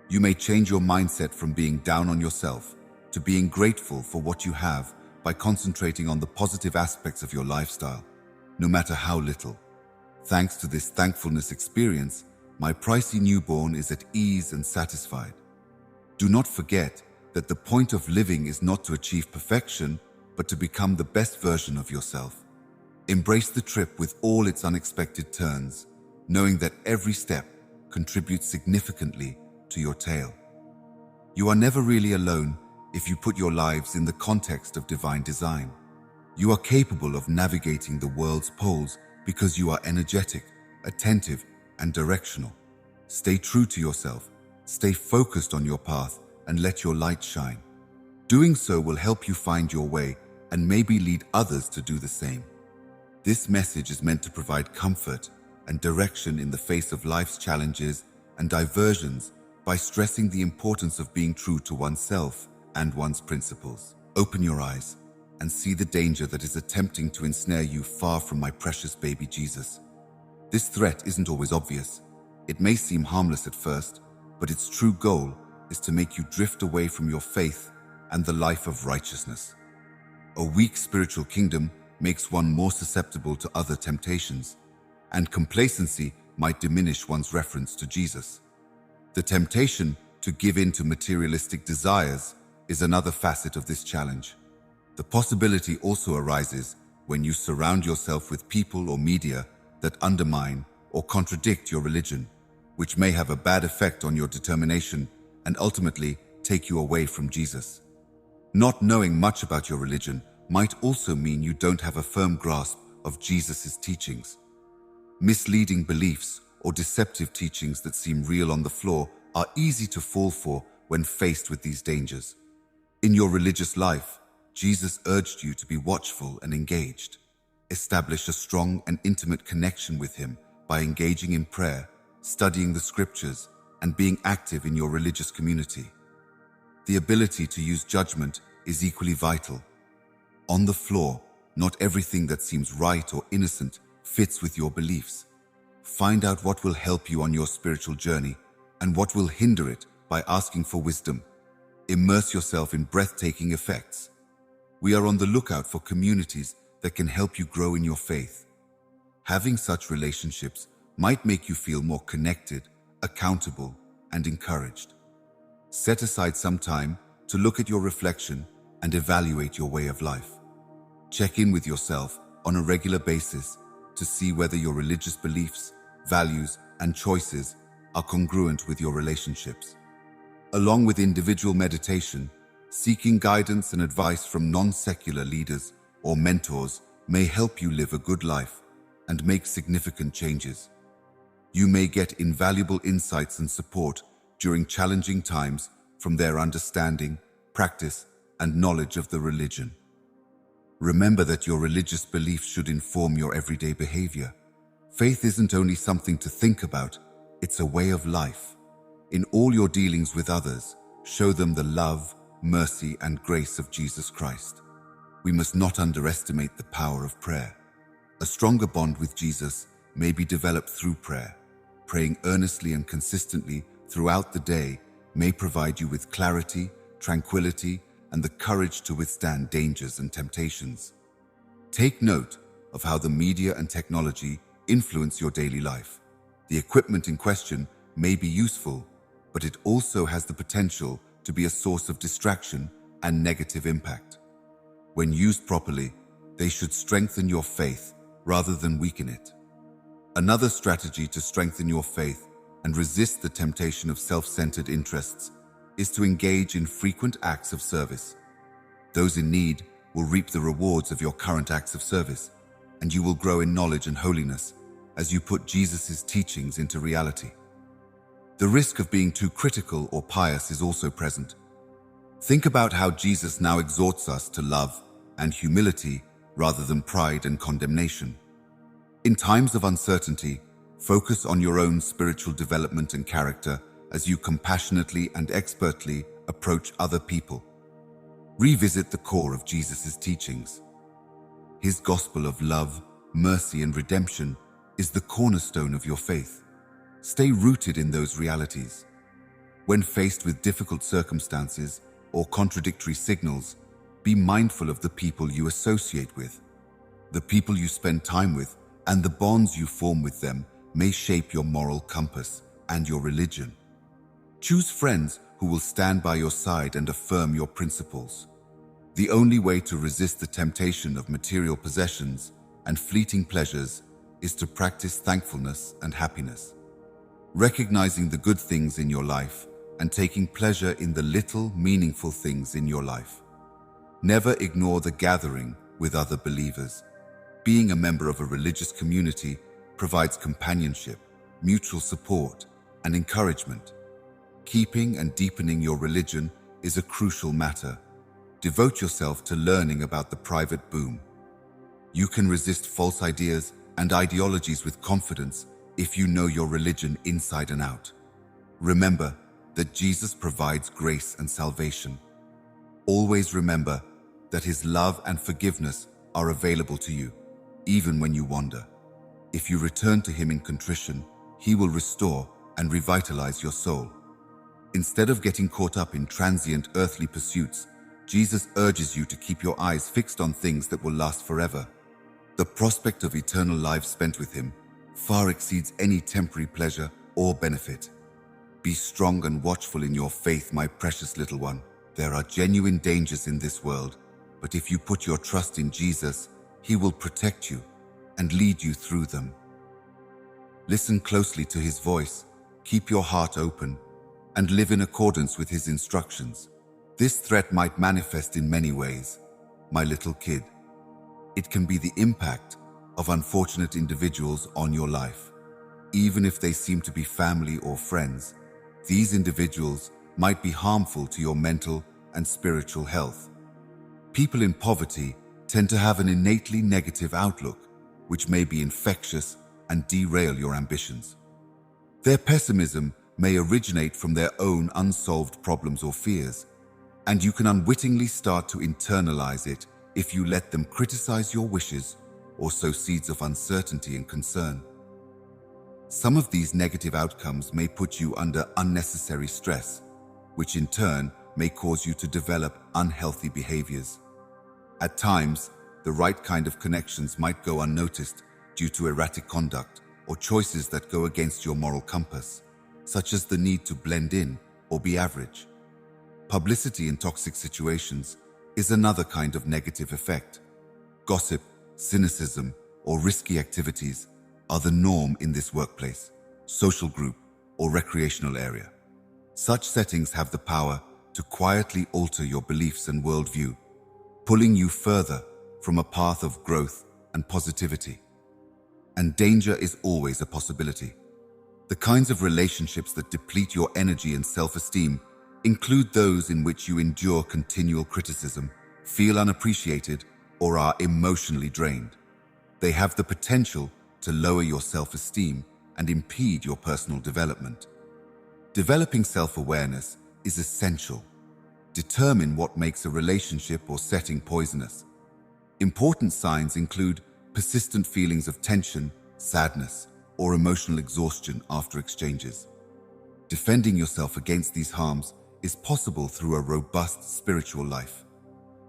Speaker 1: You may change your mindset from being down on yourself to being grateful for what you have by concentrating on the positive aspects of your lifestyle, no matter how little. Thanks to this thankfulness experience, my pricey newborn is at ease and satisfied. Do not forget that the point of living is not to achieve perfection, but to become the best version of yourself. Embrace the trip with all its unexpected turns, knowing that every step contributes significantly to your tale. You are never really alone if you put your lives in the context of divine design. You are capable of navigating the world's poles because you are energetic, attentive, and directional. Stay true to yourself, stay focused on your path, and let your light shine. Doing so will help you find your way and maybe lead others to do the same. This message is meant to provide comfort and direction in the face of life's challenges and diversions by stressing the importance of being true to oneself and one's principles. Open your eyes and see the danger that is attempting to ensnare you far from my precious baby Jesus. This threat isn't always obvious. It may seem harmless at first, but its true goal is to make you drift away from your faith and the life of righteousness. A weak spiritual kingdom makes one more susceptible to other temptations, and complacency might diminish one's reference to Jesus. The temptation to give in to materialistic desires is another facet of this challenge. The possibility also arises when you surround yourself with people or media that undermine or contradict your religion, which may have a bad effect on your determination and ultimately take you away from Jesus. Not knowing much about your religion might also mean you don't have a firm grasp of Jesus' teachings. Misleading beliefs or deceptive teachings that seem real on the floor are easy to fall for when faced with these dangers. In your religious life, Jesus urged you to be watchful and engaged. Establish a strong and intimate connection with Him by engaging in prayer, studying the scriptures, and being active in your religious community. The ability to use judgment is equally vital. On the floor, not everything that seems right or innocent fits with your beliefs. Find out what will help you on your spiritual journey and what will hinder it by asking for wisdom. Immerse yourself in breathtaking effects. We are on the lookout for communities that can help you grow in your faith. Having such relationships might make you feel more connected, accountable, and encouraged. Set aside some time to look at your reflection and evaluate your way of life. Check in with yourself on a regular basis to see whether your religious beliefs, values, and choices are congruent with your relationships. Along with individual meditation, Seeking guidance and advice from non-secular leaders or mentors may help you live a good life and make significant changes. You may get invaluable insights and support during challenging times from their understanding, practice, and knowledge of the religion. Remember that your religious beliefs should inform your everyday behavior. Faith isn't only something to think about, it's a way of life. In all your dealings with others, show them the love, mercy, and grace of Jesus Christ. We must not underestimate the power of prayer. A stronger bond with Jesus may be developed through prayer. Praying earnestly and consistently throughout the day may provide you with clarity, tranquility, and the courage to withstand dangers and temptations. Take note of how the media and technology influence your daily life. The equipment in question may be useful, but it also has the potential to be a source of distraction and negative impact. When used properly, they should strengthen your faith rather than weaken it. Another strategy to strengthen your faith and resist the temptation of self-centered interests is to engage in frequent acts of service. Those in need will reap the rewards of your current acts of service, and you will grow in knowledge and holiness as you put Jesus' teachings into reality. The risk of being too critical or pious is also present. Think about how Jesus now exhorts us to love and humility rather than pride and condemnation. In times of uncertainty, focus on your own spiritual development and character as you compassionately and expertly approach other people. Revisit the core of Jesus' teachings. His gospel of love, mercy, and redemption is the cornerstone of your faith. Stay rooted in those realities. When faced with difficult circumstances or contradictory signals, be mindful of the people you associate with. The people you spend time with and the bonds you form with them may shape your moral compass and your religion. Choose friends who will stand by your side and affirm your principles. The only way to resist the temptation of material possessions and fleeting pleasures is to practice thankfulness and happiness. Recognizing the good things in your life and taking pleasure in the little meaningful things in your life. Never ignore the gathering with other believers. Being a member of a religious community provides companionship, mutual support, and encouragement. Keeping and deepening your religion is a crucial matter. Devote yourself to learning about the private boom. You can resist false ideas and ideologies with confidence if you know your religion inside and out. Remember that Jesus provides grace and salvation. Always remember that His love and forgiveness are available to you, even when you wander. If you return to Him in contrition, He will restore and revitalize your soul. Instead of getting caught up in transient earthly pursuits, Jesus urges you to keep your eyes fixed on things that will last forever. The prospect of eternal life spent with Him far exceeds any temporary pleasure or benefit. Be strong and watchful in your faith, my precious little one. There are genuine dangers in this world, but if you put your trust in Jesus, He will protect you and lead you through them. Listen closely to His voice, keep your heart open, and live in accordance with His instructions. This threat might manifest in many ways, my little kid. It can be the impact of unfortunate individuals on your life. Even if they seem to be family or friends, these individuals might be harmful to your mental and spiritual health. People in poverty tend to have an innately negative outlook, which may be infectious and derail your ambitions. Their pessimism may originate from their own unsolved problems or fears, and you can unwittingly start to internalize it if you let them criticize your wishes or sow seeds of uncertainty and concern. Some of these negative outcomes may put you under unnecessary stress, which in turn may cause you to develop unhealthy behaviors. At times, the right kind of connections might go unnoticed due to erratic conduct or choices that go against your moral compass, such as the need to blend in or be average. Publicity in toxic situations is another kind of negative effect. Gossip, cynicism, or risky activities are the norm in this workplace, social group, or recreational area. Such settings have the power to quietly alter your beliefs and worldview, pulling you further from a path of growth and positivity. And danger is always a possibility. The kinds of relationships that deplete your energy and self-esteem include those in which you endure continual criticism, feel unappreciated, or are emotionally drained. They have the potential to lower your self-esteem and impede your personal development. Developing self-awareness is essential. Determine what makes a relationship or setting poisonous. Important signs include persistent feelings of tension, sadness, or emotional exhaustion after exchanges. Defending yourself against these harms is possible through a robust spiritual life.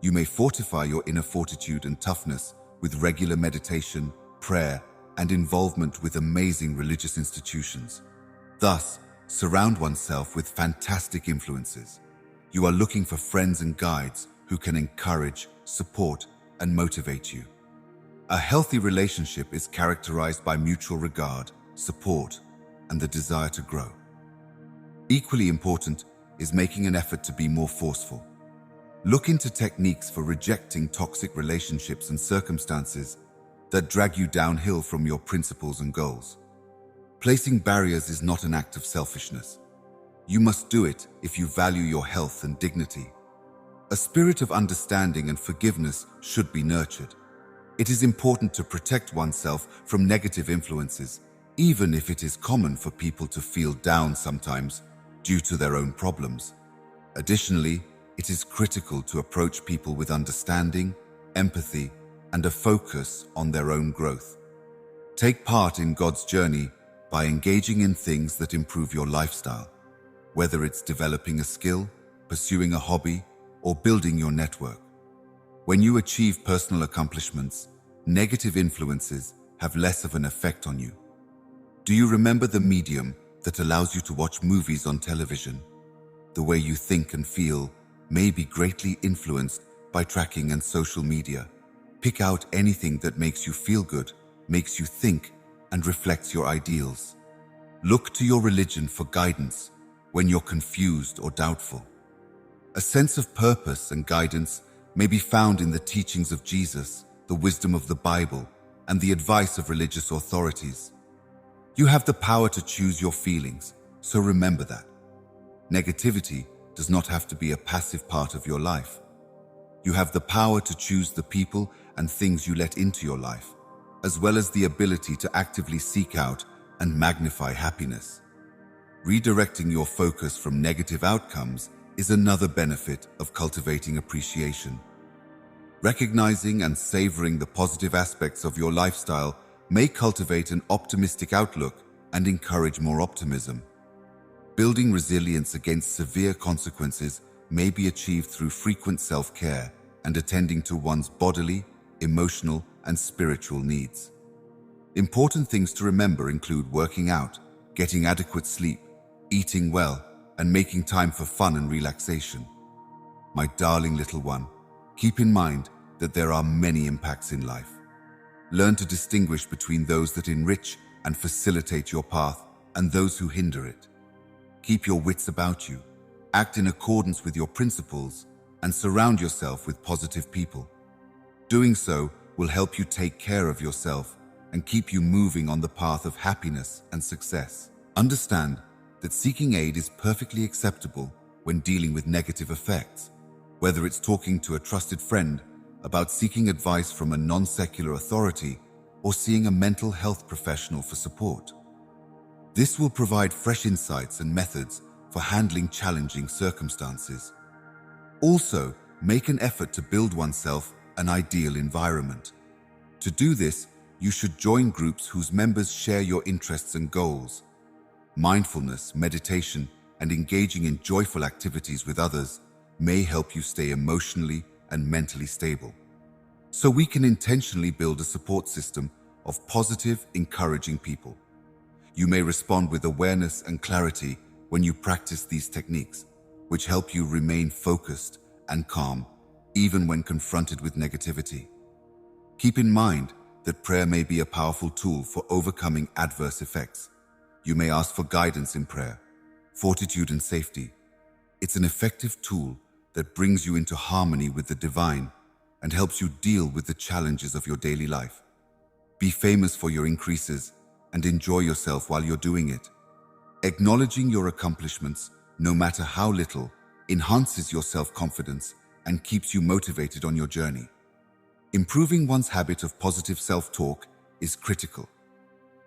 Speaker 1: You may fortify your inner fortitude and toughness with regular meditation, prayer, and involvement with amazing religious institutions. Thus, surround oneself with fantastic influences. You are looking for friends and guides who can encourage, support, and motivate you. A healthy relationship is characterized by mutual regard, support, and the desire to grow. Equally important is making an effort to be more forceful. Look into techniques for rejecting toxic relationships and circumstances that drag you downhill from your principles and goals. Placing barriers is not an act of selfishness. You must do it if you value your health and dignity. A spirit of understanding and forgiveness should be nurtured. It is important to protect oneself from negative influences, even if it is common for people to feel down sometimes due to their own problems. Additionally, it is critical to approach people with understanding, empathy, and a focus on their own growth. Take part in God's journey by engaging in things that improve your lifestyle, whether it's developing a skill, pursuing a hobby, or building your network. When you achieve personal accomplishments, negative influences have less of an effect on you. Do you remember the medium that allows you to watch movies on television? The way you think and feel may be greatly influenced by tracking and social media. Pick out anything that makes you feel good, makes you think, and reflects your ideals. Look to your religion for guidance when you're confused or doubtful. A sense of purpose and guidance may be found in the teachings of Jesus, the wisdom of the Bible, and the advice of religious authorities. You have the power to choose your feelings, so remember that. Negativity does not have to be a passive part of your life. You have the power to choose the people and things you let into your life, as well as the ability to actively seek out and magnify happiness. Redirecting your focus from negative outcomes is another benefit of cultivating appreciation. Recognizing and savoring the positive aspects of your lifestyle may cultivate an optimistic outlook and encourage more optimism. Building resilience against severe consequences may be achieved through frequent self-care and attending to one's bodily, emotional, and spiritual needs. Important things to remember include working out, getting adequate sleep, eating well, and making time for fun and relaxation. My darling little one, keep in mind that there are many impacts in life. Learn to distinguish between those that enrich and facilitate your path and those who hinder it. Keep your wits about you, act in accordance with your principles, and surround yourself with positive people. Doing so will help you take care of yourself and keep you moving on the path of happiness and success. Understand that seeking aid is perfectly acceptable when dealing with negative effects, whether it's talking to a trusted friend about seeking advice from a non-secular authority or seeing a mental health professional for support. This will provide fresh insights and methods for handling challenging circumstances. Also, make an effort to build oneself an ideal environment. To do this, you should join groups whose members share your interests and goals. Mindfulness, meditation, and engaging in joyful activities with others may help you stay emotionally and mentally stable. So we can intentionally build a support system of positive, encouraging people. You may respond with awareness and clarity when you practice these techniques, which help you remain focused and calm, even when confronted with negativity. Keep in mind that prayer may be a powerful tool for overcoming adverse effects. You may ask for guidance in prayer, fortitude and safety, It's an effective tool that brings you into harmony with the divine and helps you deal with the challenges of your daily life. Be famous for your increases and enjoy yourself while you're doing it. Acknowledging your accomplishments, no matter how little, enhances your self-confidence and keeps you motivated on your journey. Improving one's habit of positive self-talk is critical.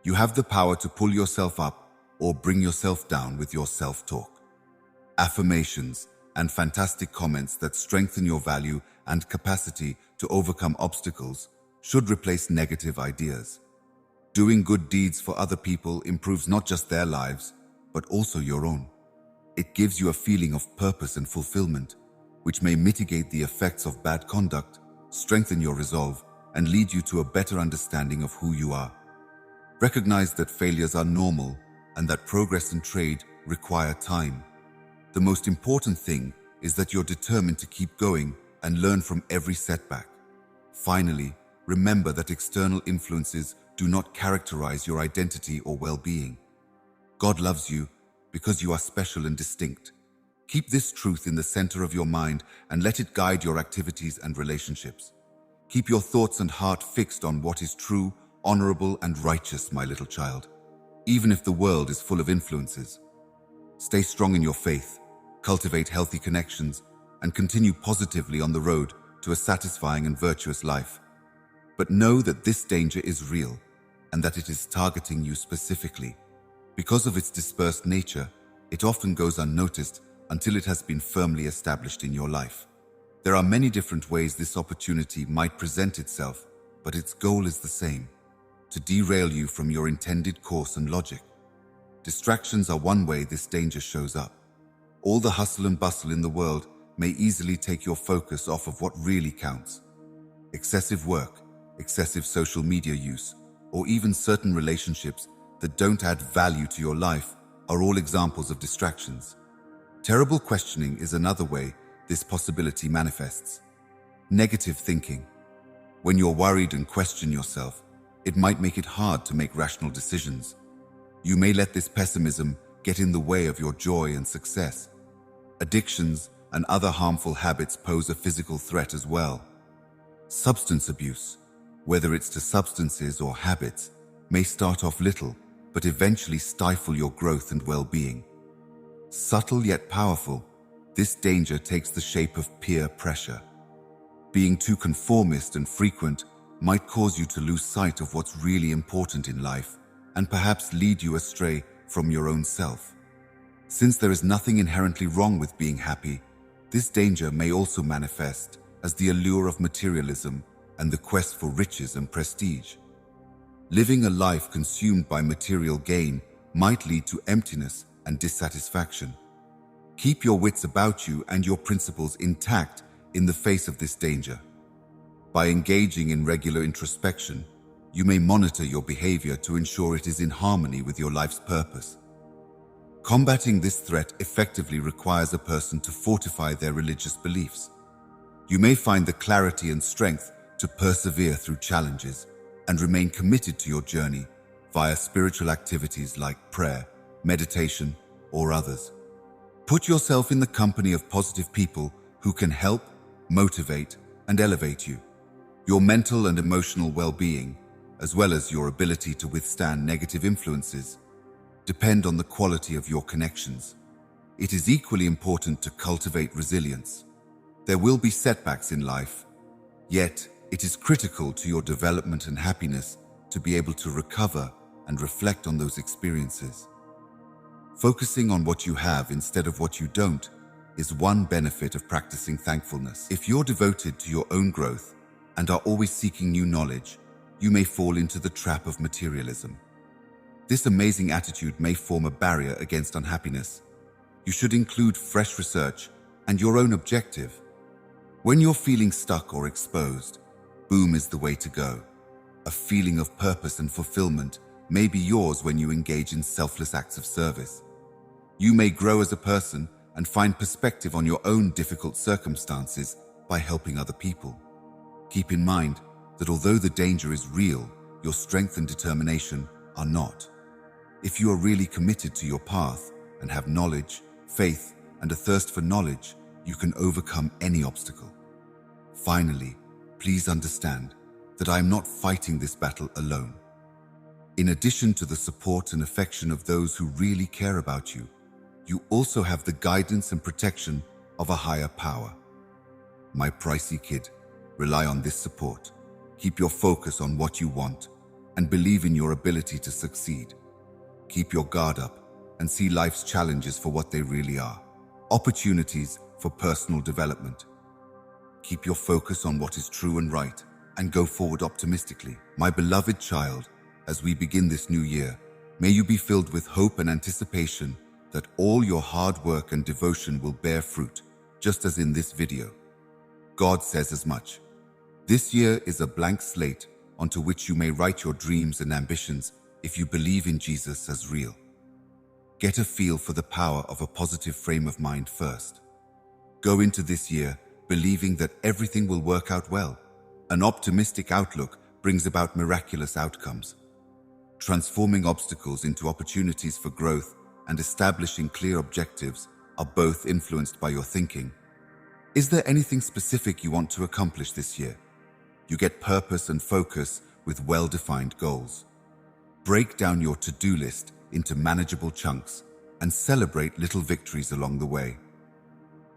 Speaker 1: You have the power to pull yourself up or bring yourself down with your self-talk. Affirmations and fantastic comments that strengthen your value and capacity to overcome obstacles should replace negative ideas. Doing good deeds for other people improves not just their lives, but also your own. It gives you a feeling of purpose and fulfillment, which may mitigate the effects of bad conduct, strengthen your resolve, and lead you to a better understanding of who you are. Recognize that failures are normal and that progress and trade require time. The most important thing is that you're determined to keep going and learn from every setback. Finally, remember that external influences do not characterize your identity or well-being. God loves you because you are special and distinct. Keep this truth in the center of your mind and let it guide your activities and relationships. Keep your thoughts and heart fixed on what is true, honorable, and righteous, my little child. Even if the world is full of influences, stay strong in your faith, cultivate healthy connections, and continue positively on the road to a satisfying and virtuous life. But know that this danger is real and that it is targeting you specifically. Because of its dispersed nature, it often goes unnoticed until it has been firmly established in your life. There are many different ways this opportunity might present itself, but its goal is the same: to derail you from your intended course and logic. Distractions are one way this danger shows up. All the hustle and bustle in the world may easily take your focus off of what really counts. Excessive work, excessive social media use, or even certain relationships that don't add value to your life are all examples of distractions. Terrible questioning is another way this possibility manifests. Negative thinking. When you're worried and question yourself, it might make it hard to make rational decisions. You may let this pessimism get in the way of your joy and success. Addictions and other harmful habits pose a physical threat as well. Substance abuse, whether it's to substances or habits, may start off little, but eventually stifle your growth and well-being. Subtle yet powerful, this danger takes the shape of peer pressure. Being too conformist and frequent might cause you to lose sight of what's really important in life and perhaps lead you astray from your own self. Since there is nothing inherently wrong with being happy, this danger may also manifest as the allure of materialism and the quest for riches and prestige. Living a life consumed by material gain might lead to emptiness and dissatisfaction. Keep your wits about you and your principles intact in the face of this danger. By engaging in regular introspection, you may monitor your behavior to ensure it is in harmony with your life's purpose. Combating this threat effectively requires a person to fortify their religious beliefs. You may find the clarity and strength to persevere through challenges and remain committed to your journey via spiritual activities like prayer, meditation, or others. Put yourself in the company of positive people who can help, motivate, and elevate you. Your mental and emotional well-being, as well as your ability to withstand negative influences, depend on the quality of your connections. It is equally important to cultivate resilience. There will be setbacks in life, yet it is critical to your development and happiness to be able to recover and reflect on those experiences. Focusing on what you have instead of what you don't is one benefit of practicing thankfulness. If you're devoted to your own growth and are always seeking new knowledge, you may fall into the trap of materialism. This amazing attitude may form a barrier against unhappiness. You should include fresh research and your own objective. When you're feeling stuck or exposed, boom is the way to go. A feeling of purpose and fulfillment may be yours when you engage in selfless acts of service. You may grow as a person and find perspective on your own difficult circumstances by helping other people. Keep in mind that although the danger is real, your strength and determination are not. If you are really committed to your path and have knowledge, faith, and a thirst for knowledge, you can overcome any obstacle. Finally, please understand that I am not fighting this battle alone. In addition to the support and affection of those who really care about you, you also have the guidance and protection of a higher power. My pricey kid, rely on this support. Keep your focus on what you want and believe in your ability to succeed. Keep your guard up and see life's challenges for what they really are: opportunities for personal development. Keep your focus on what is true and right and go forward optimistically. My beloved child, as we begin this new year, may you be filled with hope and anticipation that all your hard work and devotion will bear fruit, just as in this video. God says as much. This year is a blank slate onto which you may write your dreams and ambitions if you believe in Jesus as real. Get a feel for the power of a positive frame of mind first. Go into this year believing that everything will work out well. An optimistic outlook brings about miraculous outcomes. Transforming obstacles into opportunities for growth and establishing clear objectives are both influenced by your thinking. Is there anything specific you want to accomplish this year? You get purpose and focus with well-defined goals. Break down your to-do list into manageable chunks and celebrate little victories along the way.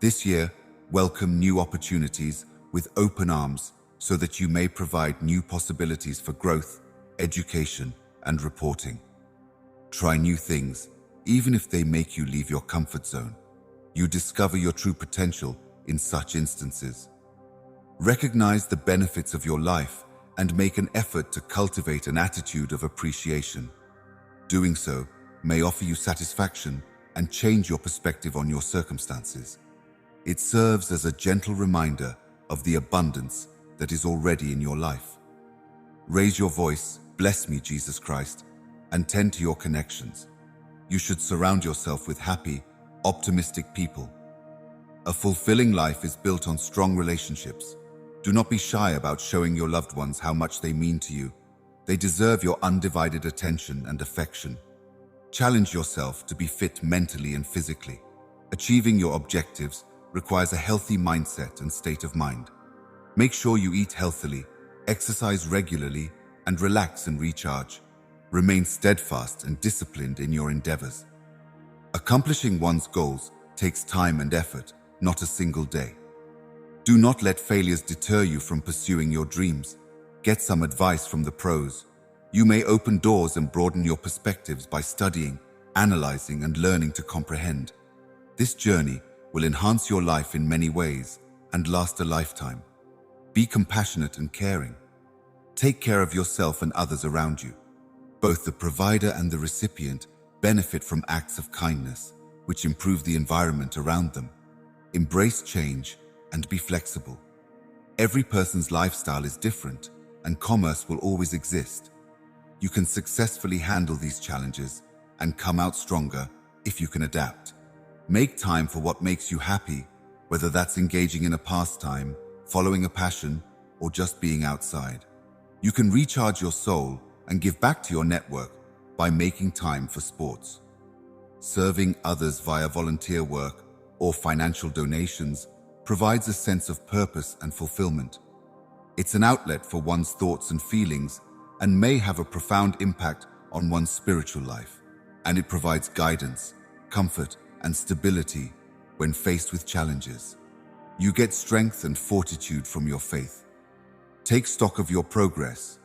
Speaker 1: This year, welcome new opportunities with open arms so that you may provide new possibilities for growth, education, and reporting. Try new things, even if they make you leave your comfort zone. You discover your true potential in such instances. Recognize the benefits of your life and make an effort to cultivate an attitude of appreciation. Doing so may offer you satisfaction and change your perspective on your circumstances. It serves as a gentle reminder of the abundance that is already in your life. Raise your voice, bless me, Jesus Christ, and tend to your connections. You should surround yourself with happy, optimistic people. A fulfilling life is built on strong relationships. Do not be shy about showing your loved ones how much they mean to you. They deserve your undivided attention and affection. Challenge yourself to be fit mentally and physically. Achieving your objectives requires a healthy mindset and state of mind. Make sure you eat healthily, exercise regularly, and relax and recharge. Remain steadfast and disciplined in your endeavors. Accomplishing one's goals takes time and effort, not a single day. Do not let failures deter you from pursuing your dreams. Get some advice from the pros. You may open doors and broaden your perspectives by studying, analyzing, and learning to comprehend. This journey will enhance your life in many ways and last a lifetime. Be compassionate and caring. Take care of yourself and others around you. Both the provider and the recipient benefit from acts of kindness, which improve the environment around them. Embrace change and be flexible. Every person's lifestyle is different, and commerce will always exist. You can successfully handle these challenges and come out stronger if you can adapt. Make time for what makes you happy, whether that's engaging in a pastime, following a passion, or just being outside. You can recharge your soul and give back to your network by making time for sports. Serving others via volunteer work or financial donations provides a sense of purpose and fulfillment. It's an outlet for one's thoughts and feelings and may have a profound impact on one's spiritual life. And it provides guidance, comfort, and stability when faced with challenges. You get strength and fortitude from your faith. Take stock of your progress,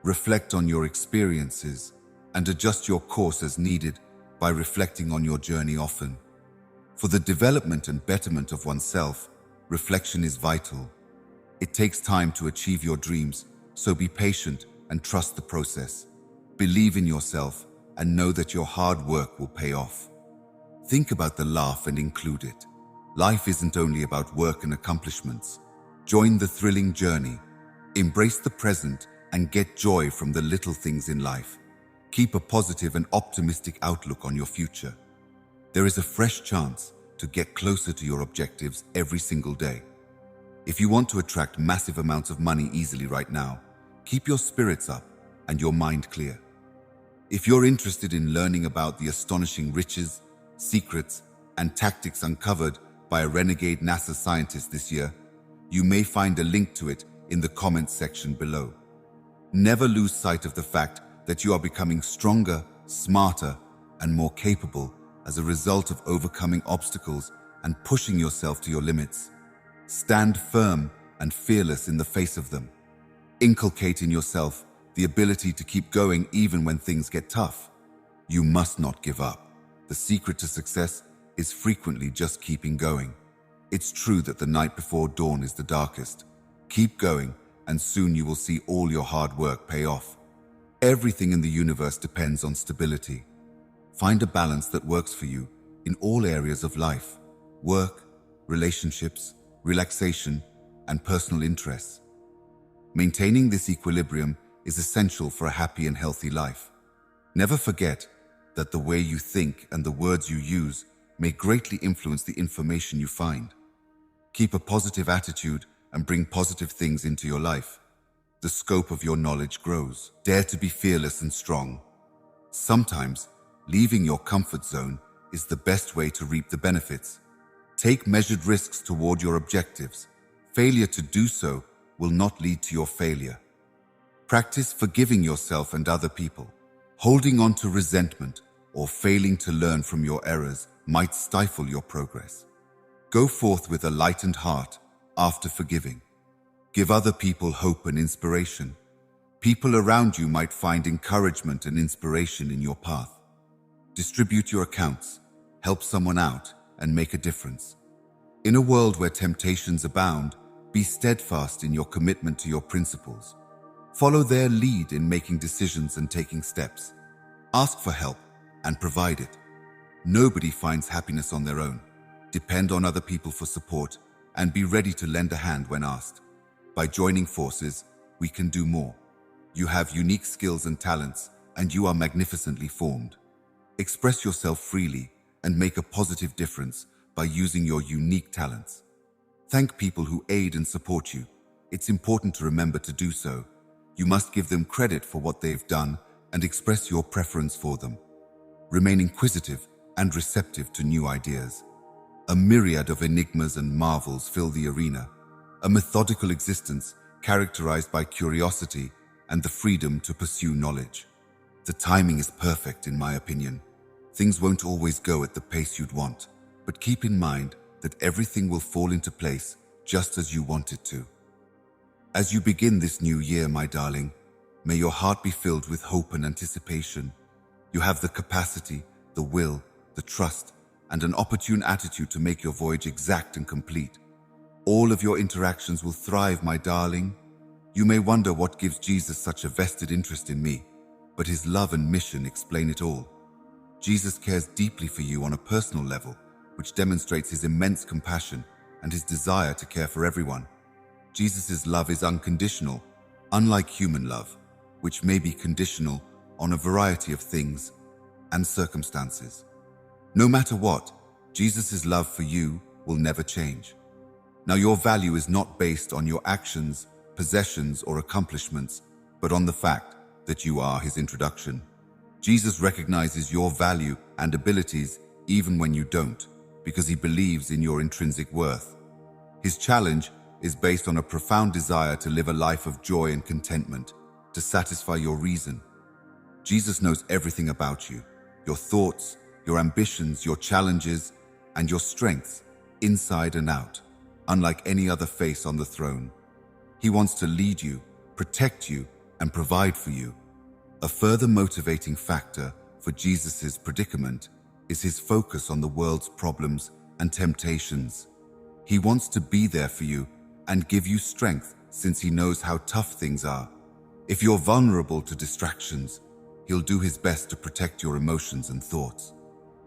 Speaker 1: reflect on your experiences, and adjust your course as needed by reflecting on your journey often. For the development and betterment of oneself, reflection is vital. It takes time to achieve your dreams, so be patient and trust the process. Believe in yourself and know that your hard work will pay off. Think about the laugh and include it. Life isn't only about work and accomplishments. Join the thrilling journey. Embrace the present and get joy from the little things in life. Keep a positive and optimistic outlook on your future. There is a fresh chance to get closer to your objectives every single day. If you want to attract massive amounts of money easily right now, keep your spirits up and your mind clear. If you're interested in learning about the astonishing riches, secrets, and tactics uncovered by a renegade NASA scientist this year, you may find a link to it in the comments section below. Never lose sight of the fact that you are becoming stronger, smarter, and more capable as a result of overcoming obstacles and pushing yourself to your limits. Stand firm and fearless in the face of them. Inculcate in yourself the ability to keep going even when things get tough. You must not give up. The secret to success is frequently just keeping going. It's true that the night before dawn is the darkest. Keep going, and soon you will see all your hard work pay off. Everything in the universe depends on stability. Find a balance that works for you in all areas of life: work, relationships, relaxation, and personal interests. Maintaining this equilibrium is essential for a happy and healthy life. Never forget that the way you think and the words you use may greatly influence the information you find. Keep a positive attitude and bring positive things into your life. The scope of your knowledge grows. Dare to be fearless and strong. Sometimes, leaving your comfort zone is the best way to reap the benefits. Take measured risks toward your objectives. Failure to do so will not lead to your failure. Practice forgiving yourself and other people. Holding on to resentment or failing to learn from your errors might stifle your progress. Go forth with a lightened heart after forgiving. Give other people hope and inspiration. People around you might find encouragement and inspiration in your path. Distribute your accounts, help someone out, and make a difference. In a world where temptations abound, be steadfast in your commitment to your principles. Follow their lead in making decisions and taking steps. Ask for help and provide it. Nobody finds happiness on their own. Depend on other people for support and be ready to lend a hand when asked. By joining forces, we can do more. You have unique skills and talents, and you are magnificently formed. Express yourself freely and make a positive difference by using your unique talents. Thank people who aid and support you. It's important to remember to do so. You must give them credit for what they've done and express your preference for them. Remain inquisitive and receptive to new ideas. A myriad of enigmas and marvels fill the arena, a methodical existence characterized by curiosity and the freedom to pursue knowledge. The timing is perfect, in my opinion. Things won't always go at the pace you'd want, but keep in mind that everything will fall into place just as you want it to. As you begin this new year, my darling, may your heart be filled with hope and anticipation. You have the capacity, the will, the trust, and an opportune attitude to make your voyage exact and complete. All of your interactions will thrive, my darling. You may wonder what gives Jesus such a vested interest in me, but his love and mission explain it all. Jesus cares deeply for you on a personal level, which demonstrates his immense compassion and his desire to care for everyone. Jesus' love is unconditional, unlike human love, which may be conditional on a variety of things and circumstances. No matter what, Jesus' love for you will never change. Now, your value is not based on your actions, possessions, or accomplishments, but on the fact that you are his introduction. Jesus recognizes your value and abilities even when you don't, because he believes in your intrinsic worth. His challenge is based on a profound desire to live a life of joy and contentment, to satisfy your reason. Jesus knows everything about you, your thoughts, your ambitions, your challenges, and your strengths, inside and out, unlike any other face on the throne. He wants to lead you, protect you, and provide for you. A further motivating factor for Jesus' predicament is his focus on the world's problems and temptations. He wants to be there for you and give you strength, since he knows how tough things are. If you're vulnerable to distractions, he'll do his best to protect your emotions and thoughts.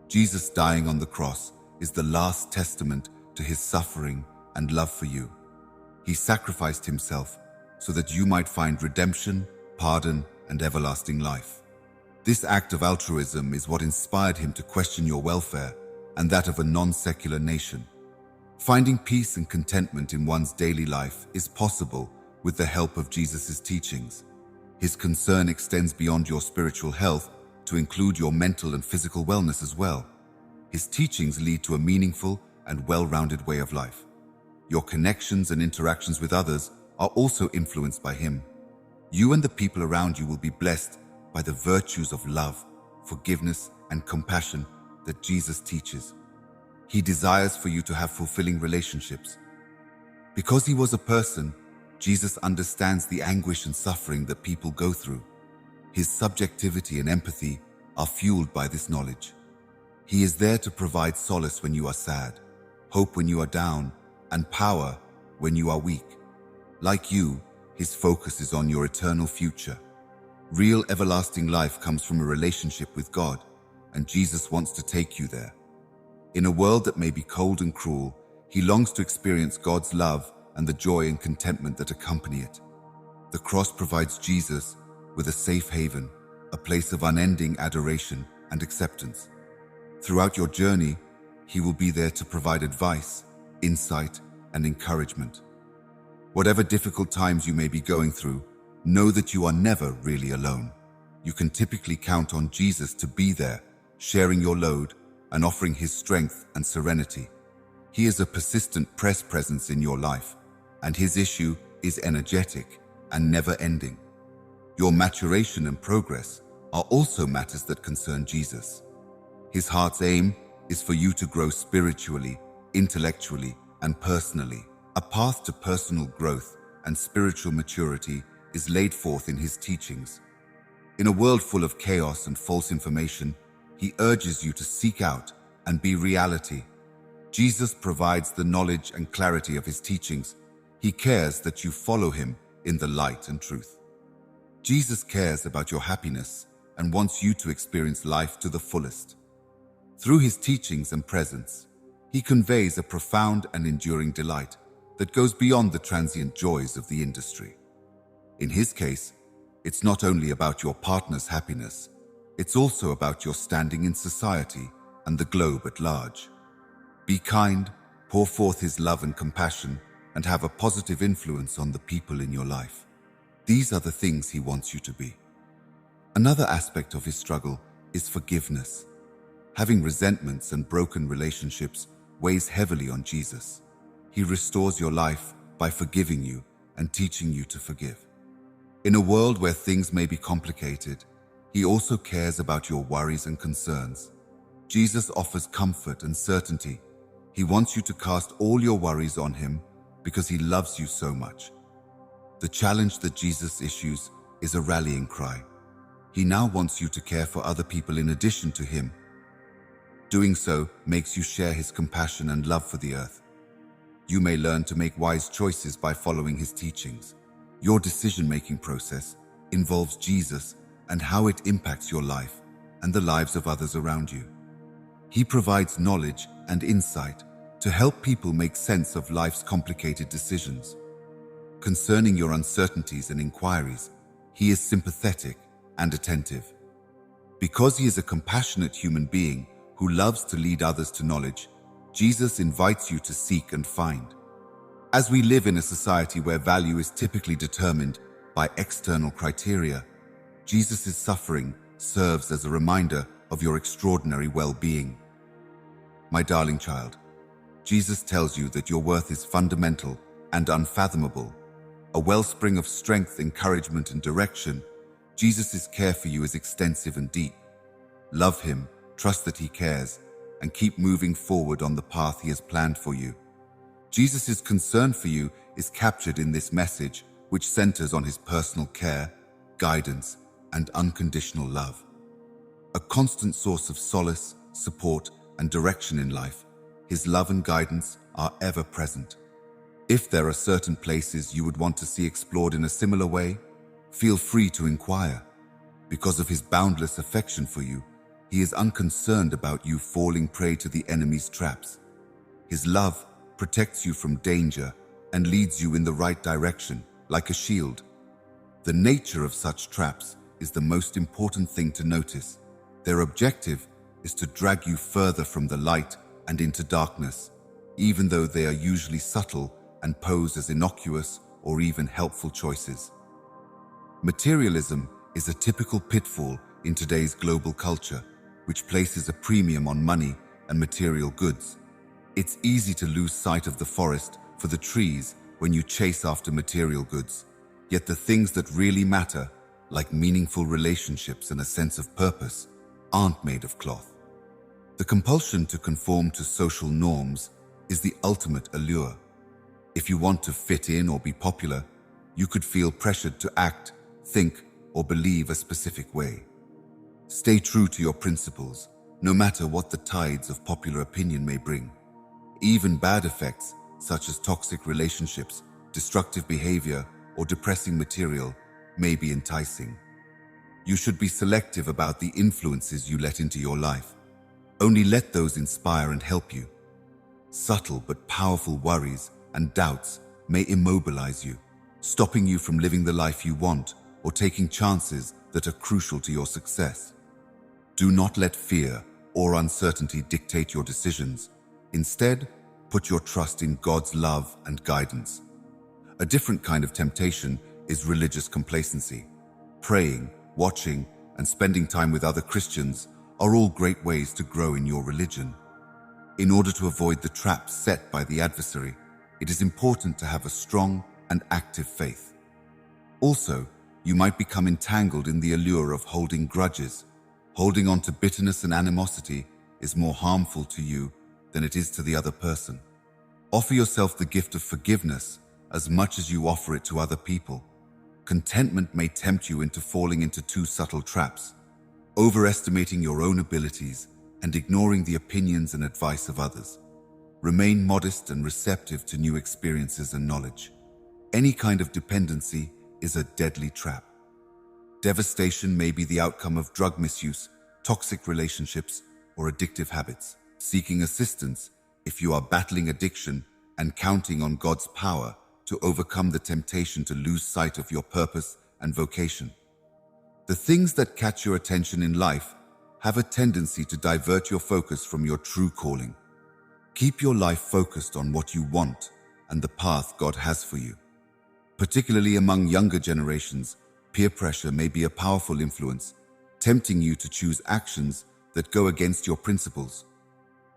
Speaker 1: Jesus dying on the cross is the last testament to his suffering and love for you. He sacrificed himself so that you might find redemption, pardon, and everlasting life. This act of altruism is what inspired him to question your welfare and that of a non-secular nation. Finding peace and contentment in one's daily life is possible with the help of Jesus' teachings. His concern extends beyond your spiritual health to include your mental and physical wellness as well. His teachings lead to a meaningful and well-rounded way of life. Your connections and interactions with others are also influenced by him. You and the people around you will be blessed by the virtues of love, forgiveness, and compassion that Jesus teaches. He desires for you to have fulfilling relationships. Because he was a person, Jesus understands the anguish and suffering that people go through. His subjectivity and empathy are fueled by this knowledge. He is there to provide solace when you are sad, hope when you are down, and power when you are weak. Like you, his focus is on your eternal future. Real everlasting life comes from a relationship with God, and Jesus wants to take you there. In a world that may be cold and cruel, he longs to experience God's love and the joy and contentment that accompany it. The cross provides Jesus with a safe haven, a place of unending adoration and acceptance. Throughout your journey, he will be there to provide advice, insight, and encouragement. Whatever difficult times you may be going through, know that you are never really alone. You can typically count on Jesus to be there, sharing your load and offering his strength and serenity. He is a persistent presence in your life, and his issue is energetic and never-ending. Your maturation and progress are also matters that concern Jesus. His heart's aim is for you to grow spiritually, intellectually, and personally. A path to personal growth and spiritual maturity is laid forth in his teachings. In a world full of chaos and false information, he urges you to seek out and be reality. Jesus provides the knowledge and clarity of his teachings. He cares that you follow him in the light and truth. Jesus cares about your happiness and wants you to experience life to the fullest. Through his teachings and presence, he conveys a profound and enduring delight that goes beyond the transient joys of the industry. In his case, it's not only about your partner's happiness, it's also about your standing in society and the globe at large. Be kind, pour forth his love and compassion, and have a positive influence on the people in your life. These are the things he wants you to be. Another aspect of his struggle is forgiveness. Having resentments and broken relationships weighs heavily on Jesus. He restores your life by forgiving you and teaching you to forgive. In a world where things may be complicated, he also cares about your worries and concerns. Jesus offers comfort and certainty. He wants you to cast all your worries on him because he loves you so much. The challenge that Jesus issues is a rallying cry. He now wants you to care for other people in addition to him. Doing so makes you share his compassion and love for the earth. You may learn to make wise choices by following his teachings. Your decision-making process involves Jesus and how it impacts your life and the lives of others around you. He provides knowledge and insight to help people make sense of life's complicated decisions. Concerning your uncertainties and inquiries, he is sympathetic and attentive. Because he is a compassionate human being who loves to lead others to knowledge, Jesus invites you to seek and find. As we live in a society where value is typically determined by external criteria, Jesus' suffering serves as a reminder of your extraordinary well-being. My darling child, Jesus tells you that your worth is fundamental and unfathomable. A wellspring of strength, encouragement, and direction, Jesus' care for you is extensive and deep. Love him, trust that he cares, and keep moving forward on the path he has planned for you. Jesus' concern for you is captured in this message, which centers on his personal care, guidance, and unconditional love. A constant source of solace, support, and direction in life, his love and guidance are ever present. If there are certain places you would want to see explored in a similar way, feel free to inquire. Because of his boundless affection for you, he is unconcerned about you falling prey to the enemy's traps. His love protects you from danger and leads you in the right direction, like a shield. The nature of such traps is the most important thing to notice. Their objective is to drag you further from the light and into darkness, even though they are usually subtle and pose as innocuous or even helpful choices. Materialism is a typical pitfall in today's global culture, which places a premium on money and material goods. It's easy to lose sight of the forest for the trees when you chase after material goods. Yet the things that really matter, like meaningful relationships and a sense of purpose, aren't made of cloth. The compulsion to conform to social norms is the ultimate allure. If you want to fit in or be popular, you could feel pressured to act, think, or believe a specific way. Stay true to your principles, no matter what the tides of popular opinion may bring. Even bad effects, such as toxic relationships, destructive behavior, or depressing material, may be enticing. You should be selective about the influences you let into your life. Only let those inspire and help you. Subtle but powerful worries and doubts may immobilize you, stopping you from living the life you want or taking chances that are crucial to your success. Do not let fear or uncertainty dictate your decisions. Instead, put your trust in God's love and guidance. A different kind of temptation is religious complacency. Praying, watching, and spending time with other Christians are all great ways to grow in your religion. In order to avoid the traps set by the adversary, it is important to have a strong and active faith. Also, you might become entangled in the allure of holding grudges. Holding on to bitterness and animosity is more harmful to you than it is to the other person. Offer yourself the gift of forgiveness as much as you offer it to other people. Contentment may tempt you into falling into two subtle traps: overestimating your own abilities and ignoring the opinions and advice of others. Remain modest and receptive to new experiences and knowledge. Any kind of dependency is a deadly trap. Devastation may be the outcome of drug misuse, toxic relationships, or addictive habits. Seeking assistance if you are battling addiction and counting on God's power to overcome the temptation to lose sight of your purpose and vocation. The things that catch your attention in life have a tendency to divert your focus from your true calling. Keep your life focused on what you want and the path God has for you. Particularly among younger generations, peer pressure may be a powerful influence, tempting you to choose actions that go against your principles.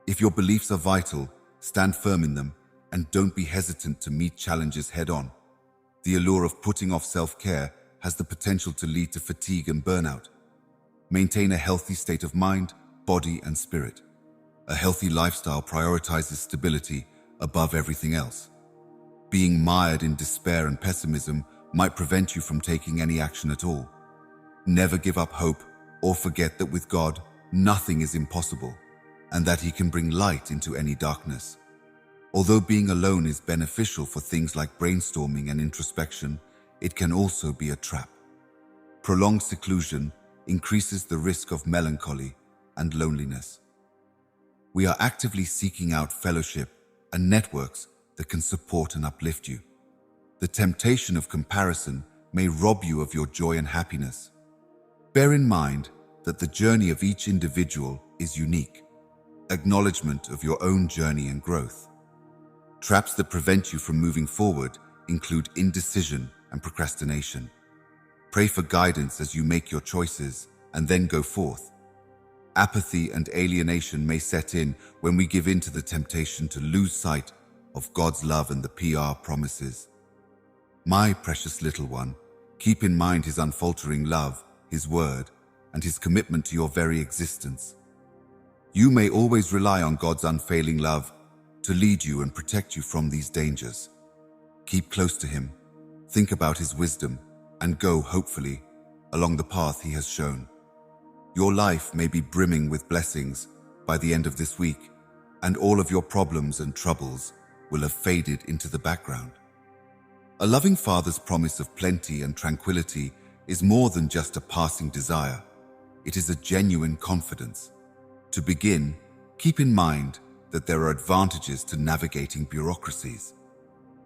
Speaker 1: If your beliefs are vital, stand firm in them and don't be hesitant to meet challenges head-on. The allure of putting off self-care has the potential to lead to fatigue and burnout. Maintain a healthy state of mind, body, and spirit. A healthy lifestyle prioritizes stability above everything else. Being mired in despair and pessimism might prevent you from taking any action at all. Never give up hope or forget that with God, nothing is impossible, and that He can bring light into any darkness. Although being alone is beneficial for things like brainstorming and introspection, it can also be a trap. Prolonged seclusion increases the risk of melancholy and loneliness. We are actively seeking out fellowship and networks that can support and uplift you. The temptation of comparison may rob you of your joy and happiness. Bear in mind that the journey of each individual is unique. Acknowledgement of your own journey and growth. Traps that prevent you from moving forward include indecision and procrastination. Pray for guidance as you make your choices and then go forth. Apathy and alienation may set in when we give in to the temptation to lose sight of God's love and the PR promises. My precious little one, keep in mind His unfaltering love, His word, and His commitment to your very existence. You may always rely on God's unfailing love to lead you and protect you from these dangers. Keep close to Him, think about His wisdom, and go, hopefully, along the path He has shown. Your life may be brimming with blessings by the end of this week, and all of your problems and troubles will have faded into the background. A loving Father's promise of plenty and tranquility is more than just a passing desire. It is a genuine confidence. To begin, keep in mind that there are advantages to navigating bureaucracies.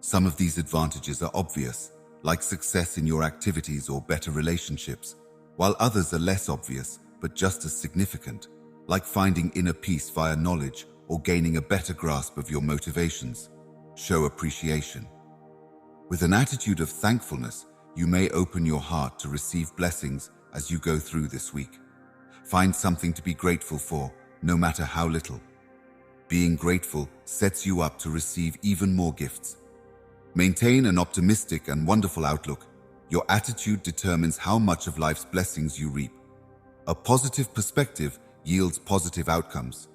Speaker 1: Some of these advantages are obvious, like success in your activities or better relationships, while others are less obvious but just as significant, like finding inner peace via knowledge or gaining a better grasp of your motivations. Show appreciation. With an attitude of thankfulness, you may open your heart to receive blessings as you go through this week. Find something to be grateful for, no matter how little. Being grateful sets you up to receive even more gifts. Maintain an optimistic and wonderful outlook. Your attitude determines how much of life's blessings you reap. A positive perspective yields positive outcomes.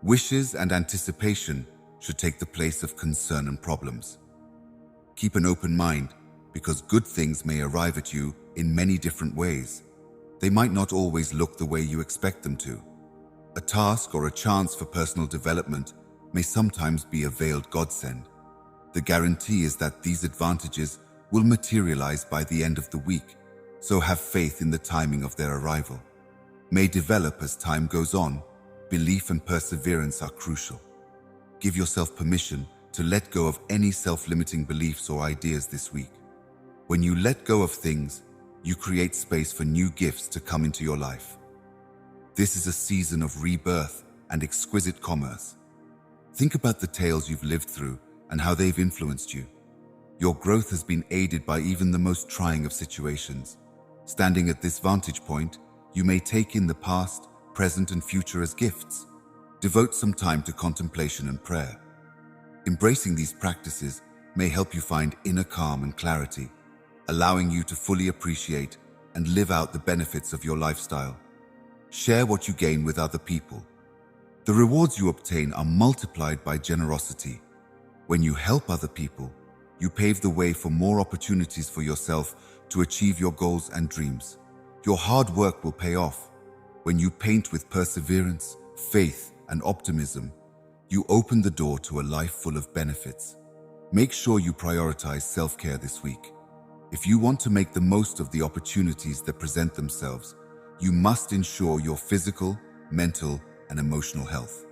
Speaker 1: Wishes and anticipation should take the place of concern and problems. Keep an open mind, because good things may arrive at you in many different ways. They might not always look the way you expect them to. A task or a chance for personal development may sometimes be a veiled godsend. The guarantee is that these advantages will materialize by the end of the week, so have faith in the timing of their arrival. May develop as time goes on. Belief and perseverance are crucial. Give yourself permission to let go of any self-limiting beliefs or ideas this week. When you let go of things, you create space for new gifts to come into your life. This is a season of rebirth and exquisite commerce. Think about the tales you've lived through and how they've influenced you. Your growth has been aided by even the most trying of situations. Standing at this vantage point, you may take in the past, present, and future as gifts. Devote some time to contemplation and prayer. Embracing these practices may help you find inner calm and clarity, allowing you to fully appreciate and live out the benefits of your lifestyle. Share what you gain with other people. The rewards you obtain are multiplied by generosity. When you help other people, you pave the way for more opportunities for yourself to achieve your goals and dreams. Your hard work will pay off. When you paint with perseverance, faith, and optimism, you open the door to a life full of benefits. Make sure you prioritize self-care this week. If you want to make the most of the opportunities that present themselves, you must ensure your physical, mental, and emotional health.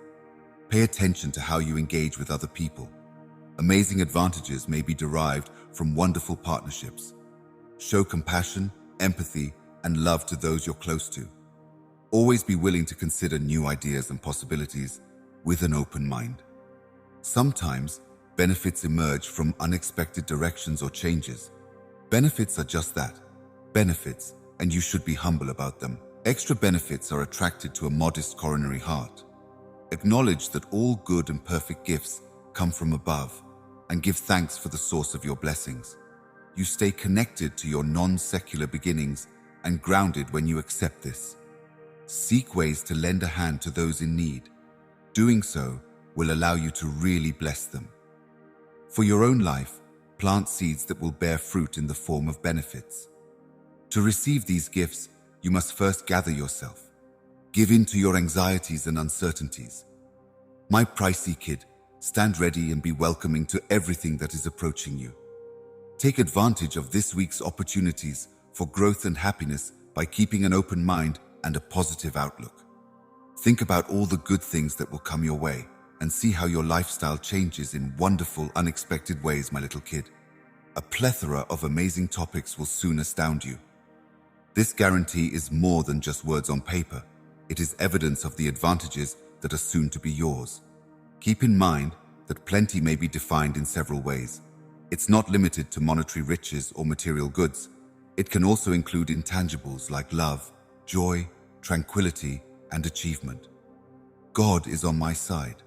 Speaker 1: Pay attention to how you engage with other people. Amazing advantages may be derived from wonderful partnerships. Show compassion, empathy, and love to those you're close to. Always be willing to consider new ideas and possibilities with an open mind. Sometimes, benefits emerge from unexpected directions or changes. Benefits are just that, benefits, and you should be humble about them. Extra benefits are attracted to a modest coronary heart. Acknowledge that all good and perfect gifts come from above, and give thanks for the source of your blessings. You stay connected to your non-secular beginnings and grounded when you accept this. Seek ways to lend a hand to those in need. Doing so will allow you to really bless them. For your own life, plant seeds that will bear fruit in the form of benefits. To receive these gifts, you must first gather yourself. Give in to your anxieties and uncertainties. My pricey kid, stand ready and be welcoming to everything that is approaching you. Take advantage of this week's opportunities for growth and happiness by keeping an open mind and a positive outlook. Think about all the good things that will come your way and see how your lifestyle changes in wonderful, unexpected ways, my little kid. A plethora of amazing topics will soon astound you. This guarantee is more than just words on paper. It is evidence of the advantages that are soon to be yours. Keep in mind that plenty may be defined in several ways. It's not limited to monetary riches or material goods. It can also include intangibles like love, joy, tranquility, and achievement. God is on my side.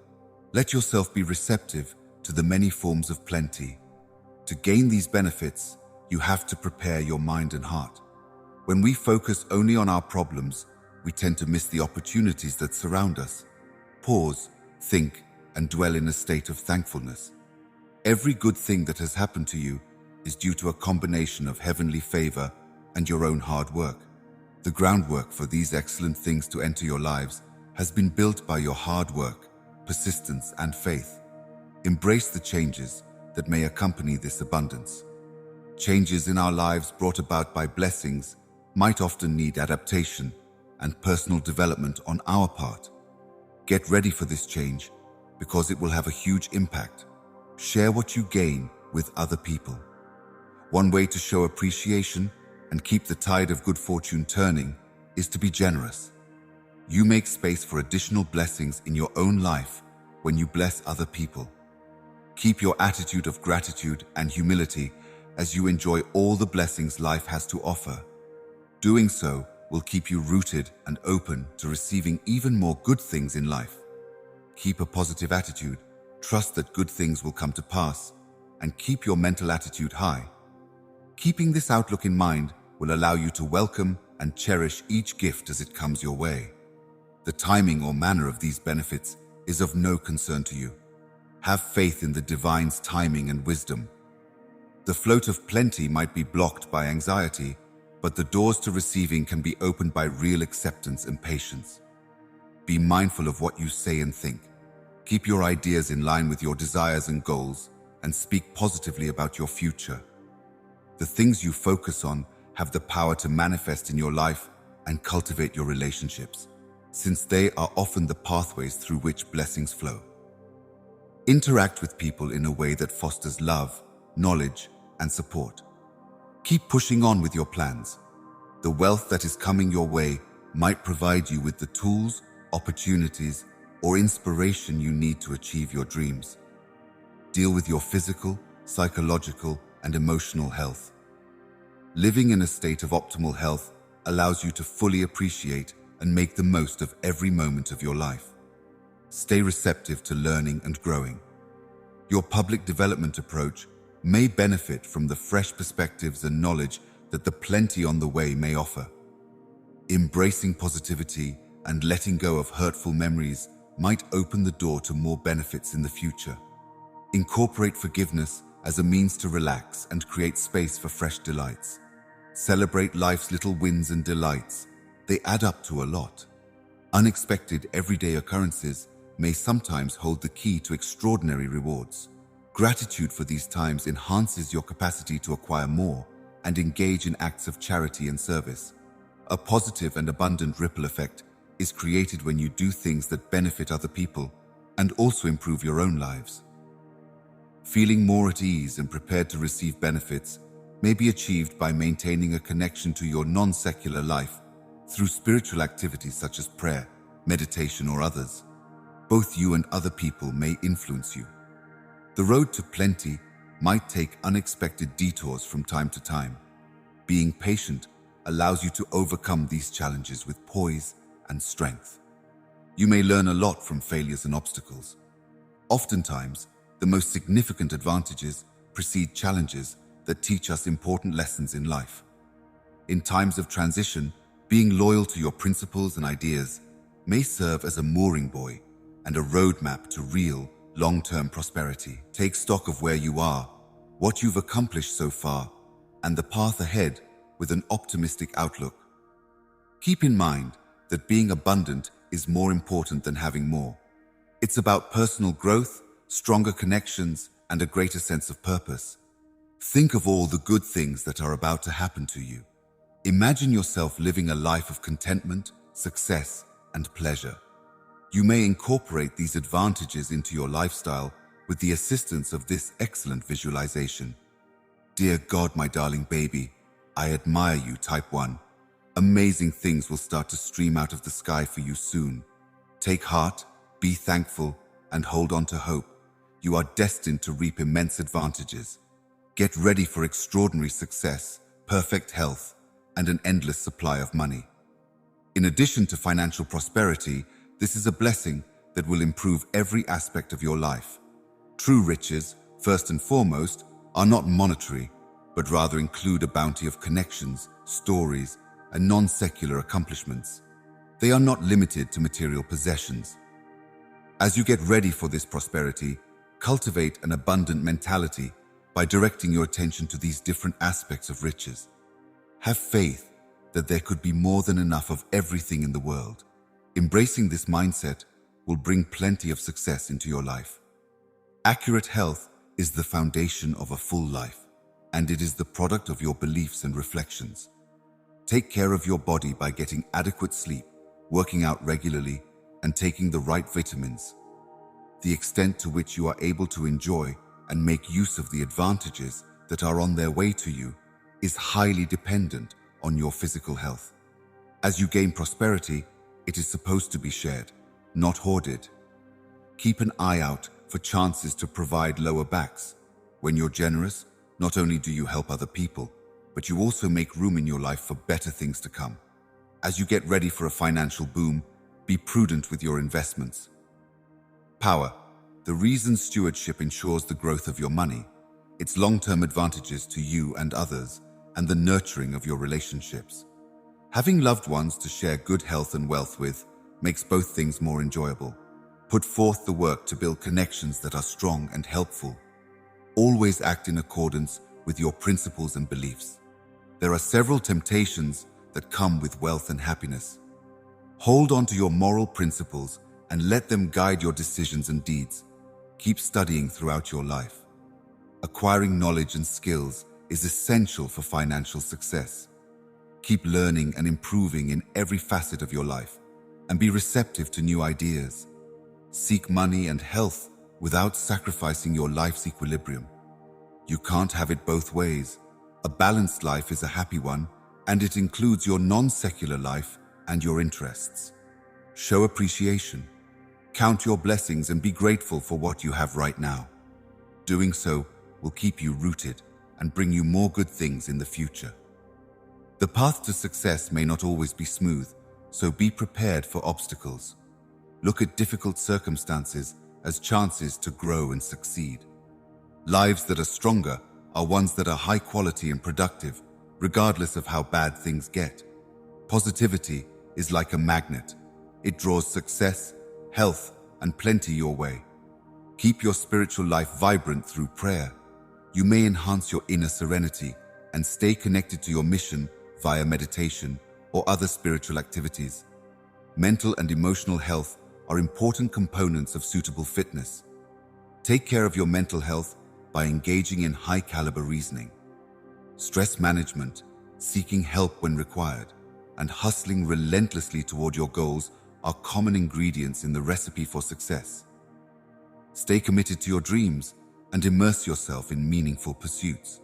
Speaker 1: Let yourself be receptive to the many forms of plenty. To gain these benefits, you have to prepare your mind and heart. When we focus only on our problems, we tend to miss the opportunities that surround us. Pause, think, and dwell in a state of thankfulness. Every good thing that has happened to you is due to a combination of heavenly favor and your own hard work. The groundwork for these excellent things to enter your lives has been built by your hard work, persistence, and faith. Embrace the changes that may accompany this abundance. Changes in our lives brought about by blessings might often need adaptation and personal development on our part. Get ready for this change because it will have a huge impact. Share what you gain with other people. One way to show appreciation and keep the tide of good fortune turning is to be generous. You make space for additional blessings in your own life when you bless other people. Keep your attitude of gratitude and humility as you enjoy all the blessings life has to offer. Doing so will keep you rooted and open to receiving even more good things in life. Keep a positive attitude, trust that good things will come to pass, and keep your mental attitude high. Keeping this outlook in mind will allow you to welcome and cherish each gift as it comes your way. The timing or manner of these benefits is of no concern to you. Have faith in the divine's timing and wisdom. The float of plenty might be blocked by anxiety, but the doors to receiving can be opened by real acceptance and patience. Be mindful of what you say and think. Keep your ideas in line with your desires and goals, and speak positively about your future. The things you focus on have the power to manifest in your life and cultivate your relationships, since they are often the pathways through which blessings flow. Interact with people in a way that fosters love, knowledge, and support. Keep pushing on with your plans. The wealth that is coming your way might provide you with the tools, opportunities, or inspiration you need to achieve your dreams. Deal with your physical, psychological, and emotional health. Living in a state of optimal health allows you to fully appreciate and make the most of every moment of your life. Stay receptive to learning and growing. Your public development approach may benefit from the fresh perspectives and knowledge that the plenty on the way may offer. Embracing positivity and letting go of hurtful memories might open the door to more benefits in the future. Incorporate forgiveness as a means to relax and create space for fresh delights. Celebrate life's little wins and delights. They add up to a lot. Unexpected everyday occurrences may sometimes hold the key to extraordinary rewards. Gratitude for these times enhances your capacity to acquire more and engage in acts of charity and service. A positive and abundant ripple effect is created when you do things that benefit other people and also improve your own lives. Feeling more at ease and prepared to receive benefits may be achieved by maintaining a connection to your non-secular life through spiritual activities such as prayer, meditation, or others. Both you and other people may influence you. The road to plenty might take unexpected detours from time to time. Being patient allows you to overcome these challenges with poise and strength. You may learn a lot from failures and obstacles. Oftentimes, the most significant advantages precede challenges that teach us important lessons in life. In times of transition, being loyal to your principles and ideas may serve as a mooring buoy and a roadmap to real, long-term prosperity. Take stock of where you are, what you've accomplished so far, and the path ahead with an optimistic outlook. Keep in mind that being abundant is more important than having more. It's about personal growth, stronger connections, and a greater sense of purpose. Think of all the good things that are about to happen to you. Imagine yourself living a life of contentment, success, and pleasure. You may incorporate these advantages into your lifestyle with the assistance of this excellent visualization. Dear God, my darling baby, I admire you, Type 1. Amazing things will start to stream out of the sky for you soon. Take heart, be thankful, and hold on to hope. You are destined to reap immense advantages. Get ready for extraordinary success, perfect health, and an endless supply of money. In addition to financial prosperity, this is a blessing that will improve every aspect of your life. True riches, first and foremost, are not monetary, but rather include a bounty of connections, stories, and non-secular accomplishments. They are not limited to material possessions. As you get ready for this prosperity, cultivate an abundant mentality by directing your attention to these different aspects of riches. Have faith that there could be more than enough of everything in the world. Embracing this mindset will bring plenty of success into your life. Accurate health is the foundation of a full life, and it is the product of your beliefs and reflections. Take care of your body by getting adequate sleep, working out regularly, and taking the right vitamins. The extent to which you are able to enjoy and make use of the advantages that are on their way to you is highly dependent on your physical health. As you gain prosperity, it is supposed to be shared, not hoarded. Keep an eye out for chances to provide lower backs. When you're generous, not only do you help other people, but you also make room in your life for better things to come. As you get ready for a financial boom, be prudent with your investments. Power. The reason stewardship ensures the growth of your money, its long-term advantages to you and others, and the nurturing of your relationships. Having loved ones to share good health and wealth with makes both things more enjoyable. Put forth the work to build connections that are strong and helpful. Always act in accordance with your principles and beliefs. There are several temptations that come with wealth and happiness. Hold on to your moral principles and let them guide your decisions and deeds. Keep studying throughout your life. Acquiring knowledge and skills is essential for financial success. Keep learning and improving in every facet of your life, and be receptive to new ideas. Seek money and health without sacrificing your life's equilibrium. You can't have it both ways. A balanced life is a happy one, and it includes your non-secular life and your interests. Show appreciation. Count your blessings and be grateful for what you have right now. Doing so will keep you rooted and bring you more good things in the future. The path to success may not always be smooth, so be prepared for obstacles. Look at difficult circumstances as chances to grow and succeed. Lives that are stronger are ones that are high quality and productive, regardless of how bad things get. Positivity is like a magnet. It draws success, health, and plenty your way. Keep your spiritual life vibrant through prayer. You may enhance your inner serenity and stay connected to your mission via meditation or other spiritual activities. Mental and emotional health are important components of suitable fitness. Take care of your mental health by engaging in high-caliber reasoning. Stress management, seeking help when required, and hustling relentlessly toward your goals are common ingredients in the recipe for success. Stay committed to your dreams and immerse yourself in meaningful pursuits.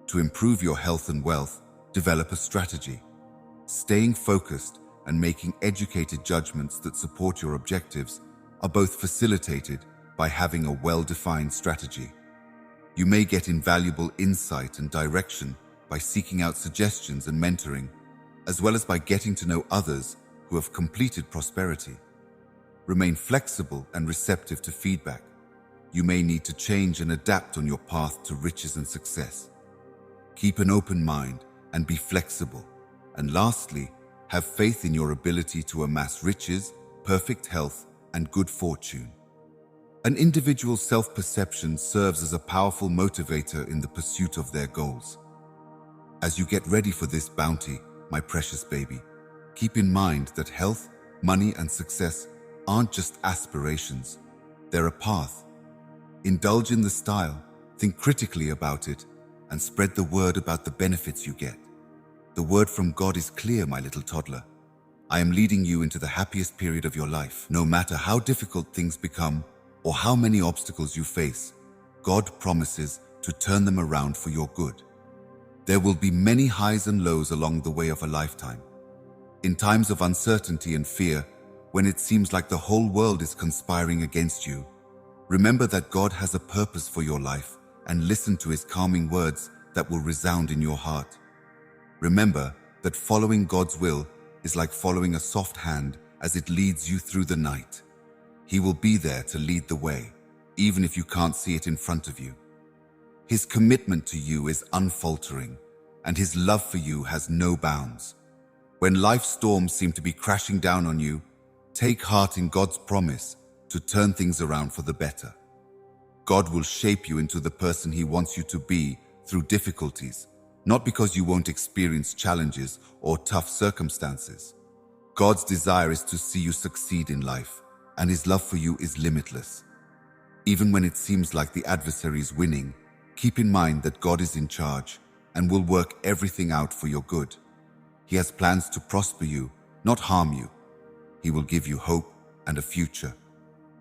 Speaker 1: To improve your health and wealth, develop a strategy. Staying focused and making educated judgments that support your objectives are both facilitated by having a well-defined strategy. You may get invaluable insight and direction by seeking out suggestions and mentoring, as well as by getting to know others who have completed prosperity. Remain flexible and receptive to feedback. You may need to change and adapt on your path to riches and success. Keep an open mind and be flexible. And lastly, have faith in your ability to amass riches, perfect health, and good fortune. An individual's self-perception serves as a powerful motivator in the pursuit of their goals. As you get ready for this bounty, my precious baby, keep in mind that health, money, and success aren't just aspirations. They're a path. Indulge in the style, think critically about it, and spread the word about the benefits you get. The word from God is clear, my little toddler. I am leading you into the happiest period of your life. No matter how difficult things become or how many obstacles you face, God promises to turn them around for your good. There will be many highs and lows along the way of a lifetime. In times of uncertainty and fear, when it seems like the whole world is conspiring against you, remember that God has a purpose for your life and listen to His calming words that will resound in your heart. Remember that following God's will is like following a soft hand as it leads you through the night. He will be there to lead the way, even if you can't see it in front of you. His commitment to you is unfaltering, and His love for you has no bounds. When life's storms seem to be crashing down on you, take heart in God's promise to turn things around for the better. God will shape you into the person He wants you to be through difficulties, not because you won't experience challenges or tough circumstances. God's desire is to see you succeed in life, and His love for you is limitless. Even when it seems like the adversary is winning, keep in mind that God is in charge and will work everything out for your good. He has plans to prosper you, not harm you. He will give you hope and a future.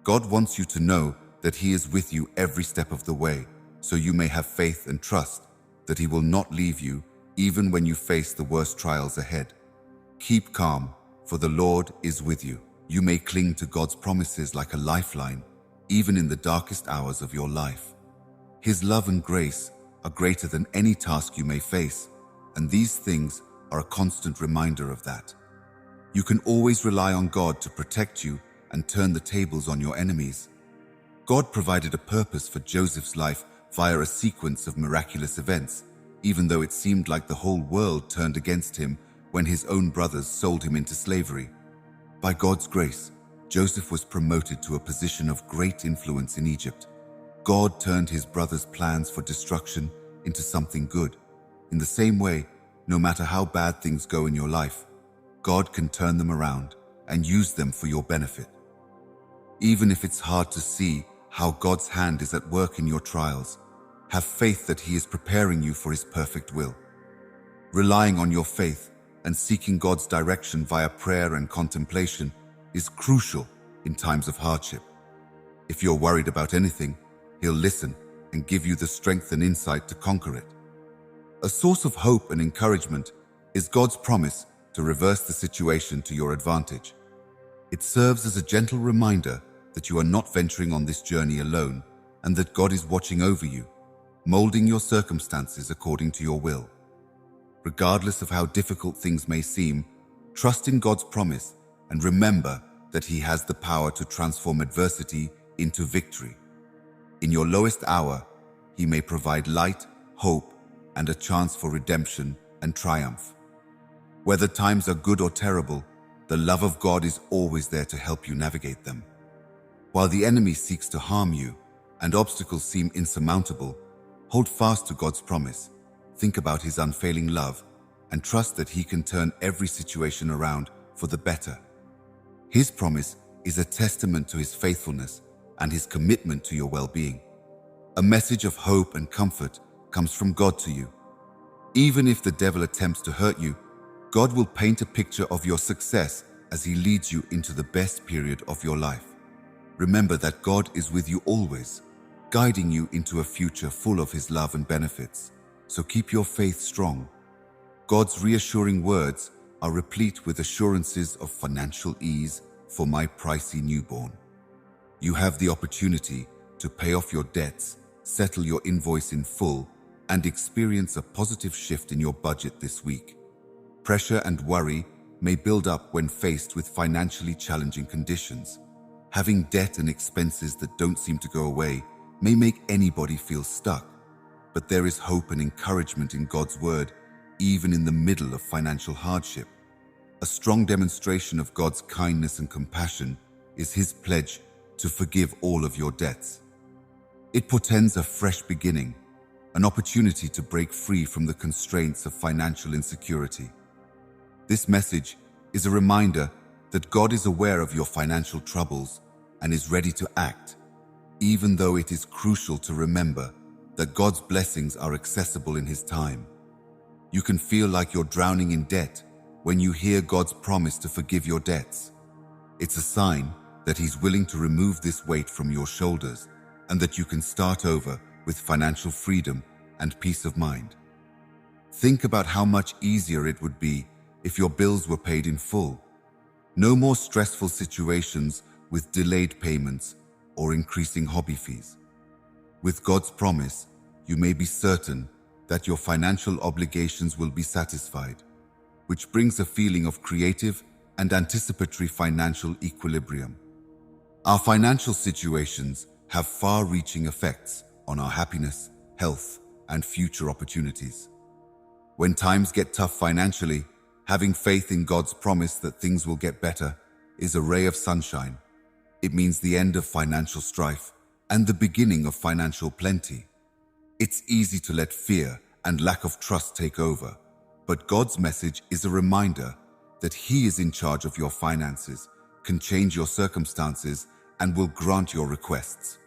Speaker 1: God wants you to know that He is with you every step of the way, so you may have faith and trust that He will not leave you even when you face the worst trials ahead. Keep calm, for the Lord is with you. You may cling to God's promises like a lifeline, even in the darkest hours of your life. His love and grace are greater than any task you may face, and these things are a constant reminder of that. You can always rely on God to protect you and turn the tables on your enemies. God provided a purpose for Joseph's life via a sequence of miraculous events, even though it seemed like the whole world turned against him when his own brothers sold him into slavery. By God's grace, Joseph was promoted to a position of great influence in Egypt. God turned his brothers' plans for destruction into something good. In the same way, no matter how bad things go in your life, God can turn them around and use them for your benefit. Even if it's hard to see how God's hand is at work in your trials, have faith that He is preparing you for His perfect will. Relying on your faith and seeking God's direction via prayer and contemplation is crucial in times of hardship. If you're worried about anything, He'll listen and give you the strength and insight to conquer it. A source of hope and encouragement is God's promise to reverse the situation to your advantage. It serves as a gentle reminder that you are not venturing on this journey alone and that God is watching over you, molding your circumstances according to your will. Regardless of how difficult things may seem, trust in God's promise and remember that He has the power to transform adversity into victory. In your lowest hour, He may provide light, hope, and a chance for redemption and triumph. Whether times are good or terrible, the love of God is always there to help you navigate them. While the enemy seeks to harm you and obstacles seem insurmountable, hold fast to God's promise, think about His unfailing love, and trust that He can turn every situation around for the better. His promise is a testament to His faithfulness and His commitment to your well-being. A message of hope and comfort comes from God to you. Even if the devil attempts to hurt you, God will paint a picture of your success as He leads you into the best period of your life. Remember that God is with you always, guiding you into a future full of His love and benefits. So keep your faith strong. God's reassuring words are replete with assurances of financial ease for my pricey newborn. You have the opportunity to pay off your debts, settle your invoice in full, and experience a positive shift in your budget this week. Pressure and worry may build up when faced with financially challenging conditions. Having debt and expenses that don't seem to go away may make anybody feel stuck, but there is hope and encouragement in God's word, even in the middle of financial hardship. A strong demonstration of God's kindness and compassion is His pledge to forgive all of your debts. It portends a fresh beginning, an opportunity to break free from the constraints of financial insecurity. This message is a reminder that God is aware of your financial troubles and is ready to act, even though it is crucial to remember that God's blessings are accessible in His time. You can feel like you're drowning in debt when you hear God's promise to forgive your debts. It's a sign that He's willing to remove this weight from your shoulders and that you can start over with financial freedom and peace of mind. Think about how much easier it would be if your bills were paid in full. No more stressful situations with delayed payments or increasing hobby fees. With God's promise, you may be certain that your financial obligations will be satisfied, which brings a feeling of creative and anticipatory financial equilibrium. Our financial situations have far-reaching effects on our happiness, health, and future opportunities. When times get tough financially, having faith in God's promise that things will get better is a ray of sunshine. It means the end of financial strife and the beginning of financial plenty. It's easy to let fear and lack of trust take over, but God's message is a reminder that He is in charge of your finances, can change your circumstances, and will grant your requests.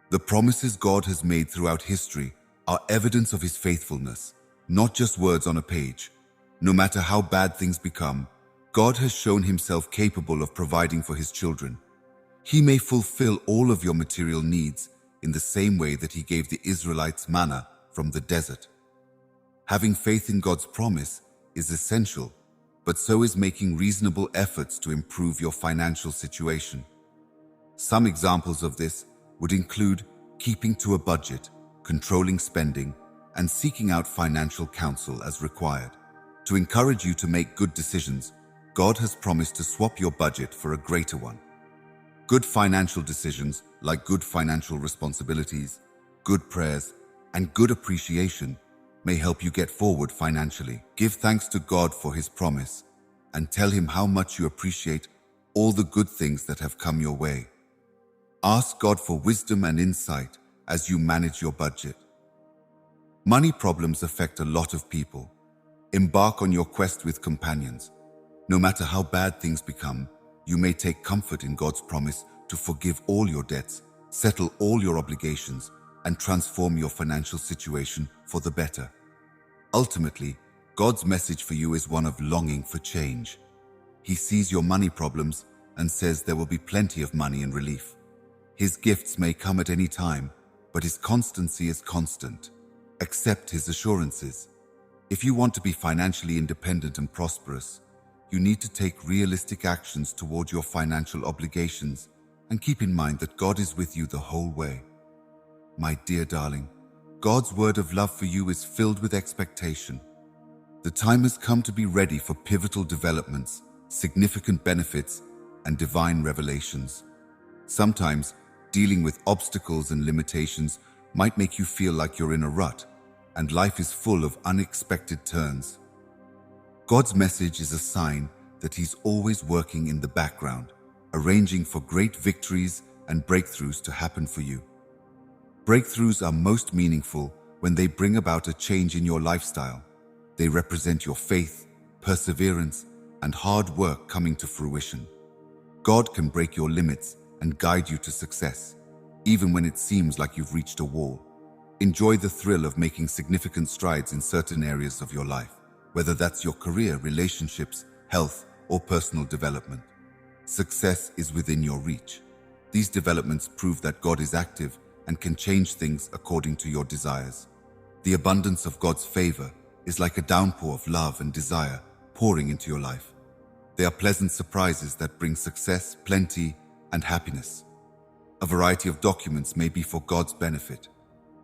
Speaker 1: The promises God has made throughout history are evidence of His faithfulness, not just words on a page. No matter how bad things become, God has shown Himself capable of providing for His children. He may fulfill all of your material needs in the same way that He gave the Israelites manna from the desert. Having faith in God's promise is essential, but so is making reasonable efforts to improve your financial situation. Some examples of this would include keeping to a budget, controlling spending, and seeking out financial counsel as required. To encourage you to make good decisions, God has promised to swap your budget for a greater one. Good financial decisions, like good financial responsibilities, good prayers, and good appreciation, may help you get forward financially. Give thanks to God for His promise and tell Him how much you appreciate all the good things that have come your way. Ask God for wisdom and insight as you manage your budget. Money problems affect a lot of people. Embark on your quest with companions. No matter how bad things become, you may take comfort in God's promise to forgive all your debts, settle all your obligations, and transform your financial situation for the better. Ultimately, God's message for you is one of longing for change. He sees your money problems and says there will be plenty of money and relief. His gifts may come at any time, but His constancy is constant. Accept His assurances. If you want to be financially independent and prosperous, you need to take realistic actions toward your financial obligations and keep in mind that God is with you the whole way. My dear darling, God's word of love for you is filled with expectation. The time has come to be ready for pivotal developments, significant benefits, and divine revelations. Sometimes, dealing with obstacles and limitations might make you feel like you're in a rut, and life is full of unexpected turns. God's message is a sign that He's always working in the background, arranging for great victories and breakthroughs to happen for you. Breakthroughs are most meaningful when they bring about a change in your lifestyle. They represent your faith, perseverance, and hard work coming to fruition. God can break your limits and guide you to success, even when it seems like you've reached a wall. Enjoy the thrill of making significant strides in certain areas of your life, whether that's your career, relationships, health, or personal development. Success is within your reach. These developments prove that God is active and can change things according to your desires. The abundance of God's favor is like a downpour of love and desire pouring into your life. They are pleasant surprises that bring success, plenty, and happiness. A variety of documents may be for God's benefit.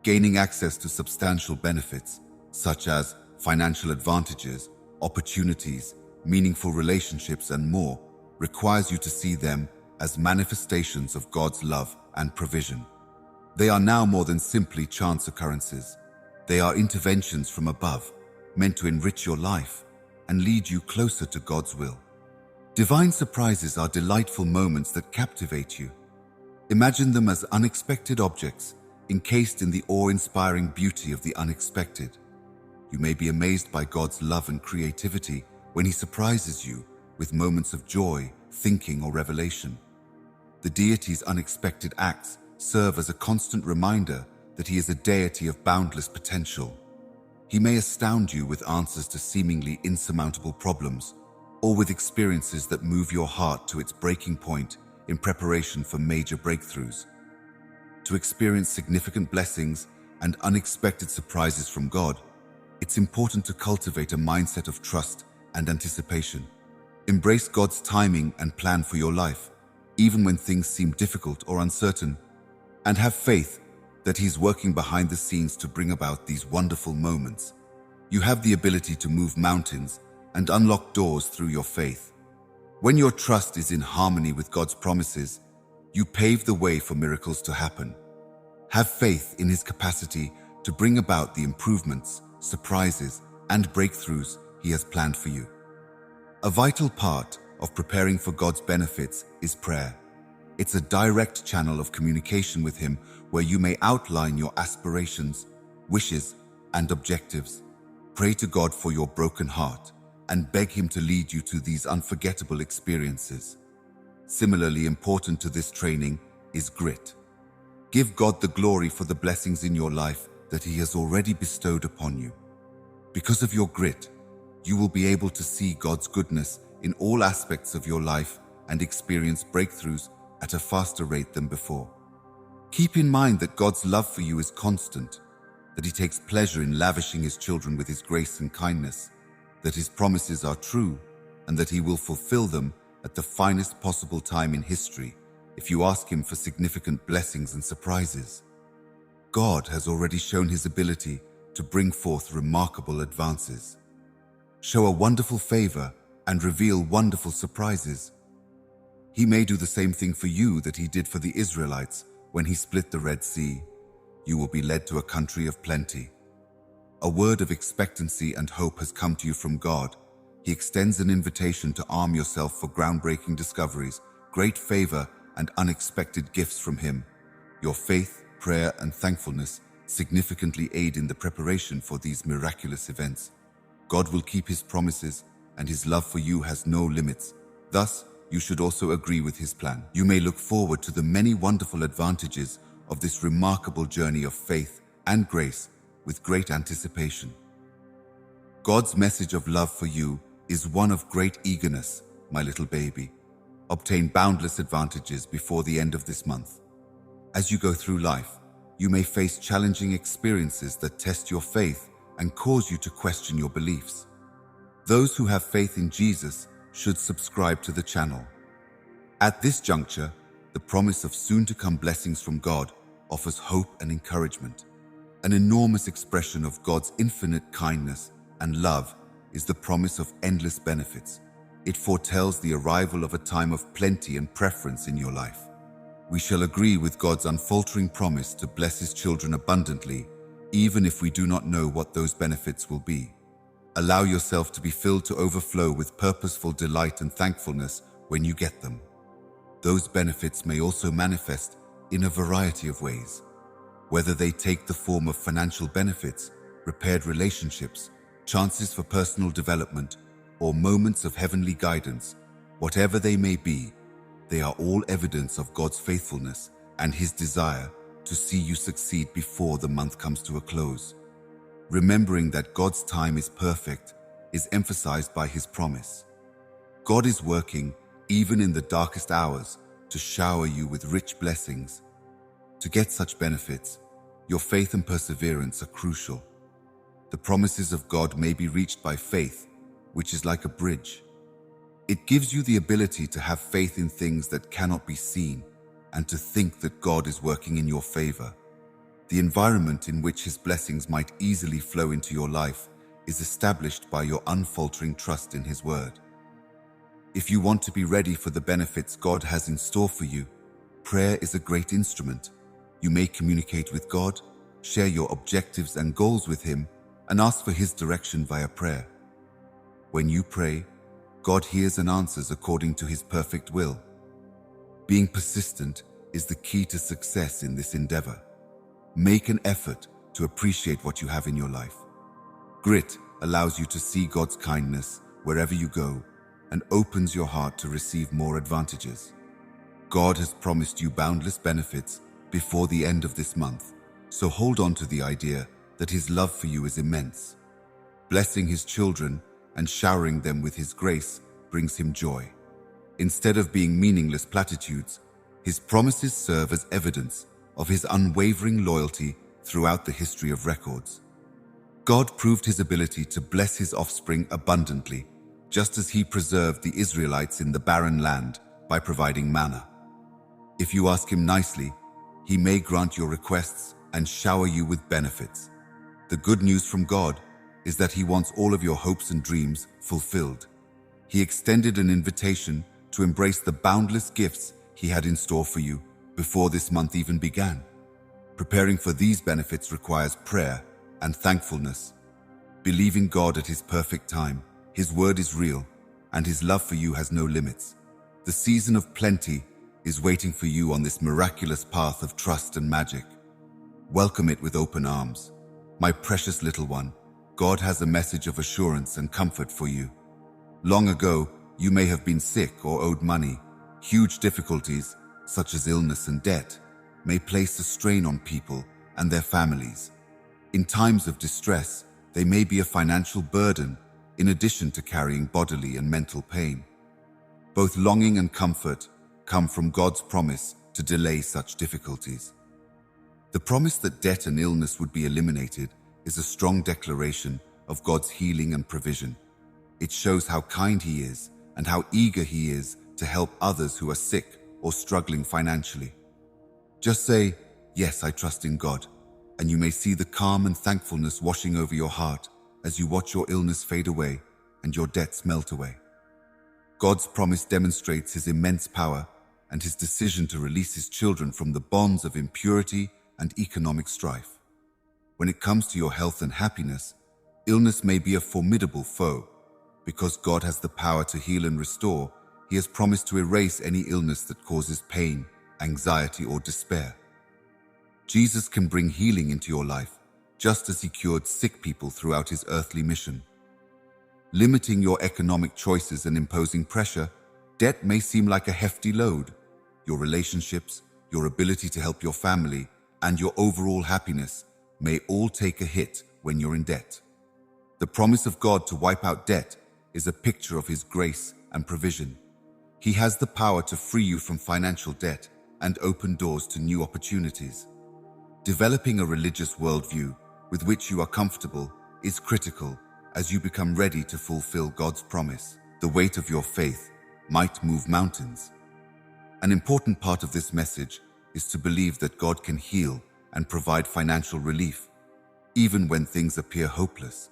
Speaker 1: Gaining access to substantial benefits, such as financial advantages, opportunities, meaningful relationships, and more, requires you to see them as manifestations of God's love and provision. They are now more than simply chance occurrences. They are interventions from above, meant to enrich your life and lead you closer to God's will. Divine surprises are delightful moments that captivate you. Imagine them as unexpected objects encased in the awe-inspiring beauty of the unexpected. You may be amazed by God's love and creativity when He surprises you with moments of joy, thinking, or revelation. The deity's unexpected acts serve as a constant reminder that He is a deity of boundless potential. He may astound you with answers to seemingly insurmountable problems, or with experiences that move your heart to its breaking point in preparation for major breakthroughs. To experience significant blessings and unexpected surprises from God, it's important to cultivate a mindset of trust and anticipation. Embrace God's timing and plan for your life, even when things seem difficult or uncertain, and have faith that He's working behind the scenes to bring about these wonderful moments. You have the ability to move mountains and unlock doors through your faith. When your trust is in harmony with God's promises, you pave the way for miracles to happen. Have faith in His capacity to bring about the improvements, surprises, and breakthroughs He has planned for you. A vital part of preparing for God's benefits is prayer. It's a direct channel of communication with Him where you may outline your aspirations, wishes, and objectives. Pray to God for your broken heart and beg Him to lead you to these unforgettable experiences. Similarly important to this training is grit. Give God the glory for the blessings in your life that He has already bestowed upon you. Because of your grit, you will be able to see God's goodness in all aspects of your life and experience breakthroughs at a faster rate than before. Keep in mind that God's love for you is constant, that He takes pleasure in lavishing His children with His grace and kindness, that His promises are true, and that He will fulfill them at the finest possible time in history if you ask Him for significant blessings and surprises. God has already shown His ability to bring forth remarkable advances. Show a wonderful favor and reveal wonderful surprises. He may do the same thing for you that He did for the Israelites when he split the Red Sea, you will be led to a country of plenty. A word of expectancy and hope has come to you from God. He extends an invitation to arm yourself for groundbreaking discoveries, great favor, and unexpected gifts from him. Your faith, prayer, and thankfulness significantly aid in the preparation for these miraculous events. God will keep his promises, and his love for you has no limits. Thus, you should also agree with his plan. You may look forward to the many wonderful advantages of this remarkable journey of faith and grace with great anticipation. God's message of love for you is one of great eagerness, my little baby. Obtain boundless advantages before the end of this month. As you go through life, you may face challenging experiences that test your faith and cause you to question your beliefs. Those who have faith in Jesus should subscribe to the channel. At this juncture, the promise of soon-to-come blessings from God offers hope and encouragement. An enormous expression of God's infinite kindness and love is the promise of endless benefits. It foretells the arrival of a time of plenty and preference in your life. We shall agree with God's unfaltering promise to bless his children abundantly, even if we do not know what those benefits will be. Allow yourself to be filled to overflow with purposeful delight and thankfulness when you get them. Those benefits may also manifest in a variety of ways, whether they take the form of financial benefits, repaired relationships, chances for personal development, or moments of heavenly guidance. Whatever they may be, they are all evidence of God's faithfulness and his desire to see you succeed before the month comes to a close. Remembering that God's time is perfect is emphasized by his promise. God is working even in the darkest hours to shower you with rich blessings. To get such benefits, your faith and perseverance are crucial. The promises of God may be reached by faith, which is like a bridge. It gives you the ability to have faith in things that cannot be seen and to think that God is working in your favor. The environment in which his blessings might easily flow into your life is established by your unfaltering trust in his word. If you want to be ready for the benefits God has in store for you, prayer is a great instrument. You may communicate with God, share your objectives and goals with him, and ask for his direction via prayer. When you pray, God hears and answers according to his perfect will. Being persistent is the key to success in this endeavor. Make an effort to appreciate what you have in your life. Grit allows you to see God's kindness wherever you go and opens your heart to receive more advantages. God has promised you boundless benefits before the end of this month, so hold on to the idea that his love for you is immense. Blessing his children and showering them with his grace brings him joy. Instead of being meaningless platitudes, his promises serve as evidence of his unwavering loyalty throughout the history of records. God proved his ability to bless his offspring abundantly, just as he preserved the Israelites in the barren land by providing manna. If you ask him nicely, he may grant your requests and shower you with benefits. The good news from God is that he wants all of your hopes and dreams fulfilled. He extended an invitation to embrace the boundless gifts he had in store for you before this month even began. Preparing for these benefits requires prayer and thankfulness. Believing God at his perfect time, his word is real, and his love for you has no limits. The season of plenty is waiting for you on this miraculous path of trust and magic. Welcome it with open arms. My precious little one, God has a message of assurance and comfort for you. Long ago, you may have been sick or owed money. Huge difficulties, such as illness and debt, may place a strain on people and their families. In times of distress, they may be a financial burden, in addition to carrying bodily and mental pain. Both longing and comfort come from God's promise to delay such difficulties. The promise that debt and illness would be eliminated is a strong declaration of God's healing and provision. It shows how kind he is and how eager he is to help others who are sick or struggling financially. Just say, "Yes, I trust in God," and you may see the calm and thankfulness washing over your heart as you watch your illness fade away and your debts melt away. God's promise demonstrates his immense power and his decision to release his children from the bonds of impurity and economic strife. When it comes to your health and happiness, illness may be a formidable foe. Because God has the power to heal and restore, he has promised to erase any illness that causes pain, anxiety, or despair. Jesus can bring healing into your life, just as he cured sick people throughout his earthly mission. Limiting your economic choices and imposing pressure, debt may seem like a hefty load. Your relationships, your ability to help your family, and your overall happiness may all take a hit when you're in debt. The promise of God to wipe out debt is a picture of his grace and provision. He has the power to free you from financial debt and open doors to new opportunities. Developing a religious worldview with which you are comfortable is critical as you become ready to fulfill God's promise. The weight of your faith might move mountains. An important part of this message is to believe that God can heal and provide financial relief, even when things appear hopeless.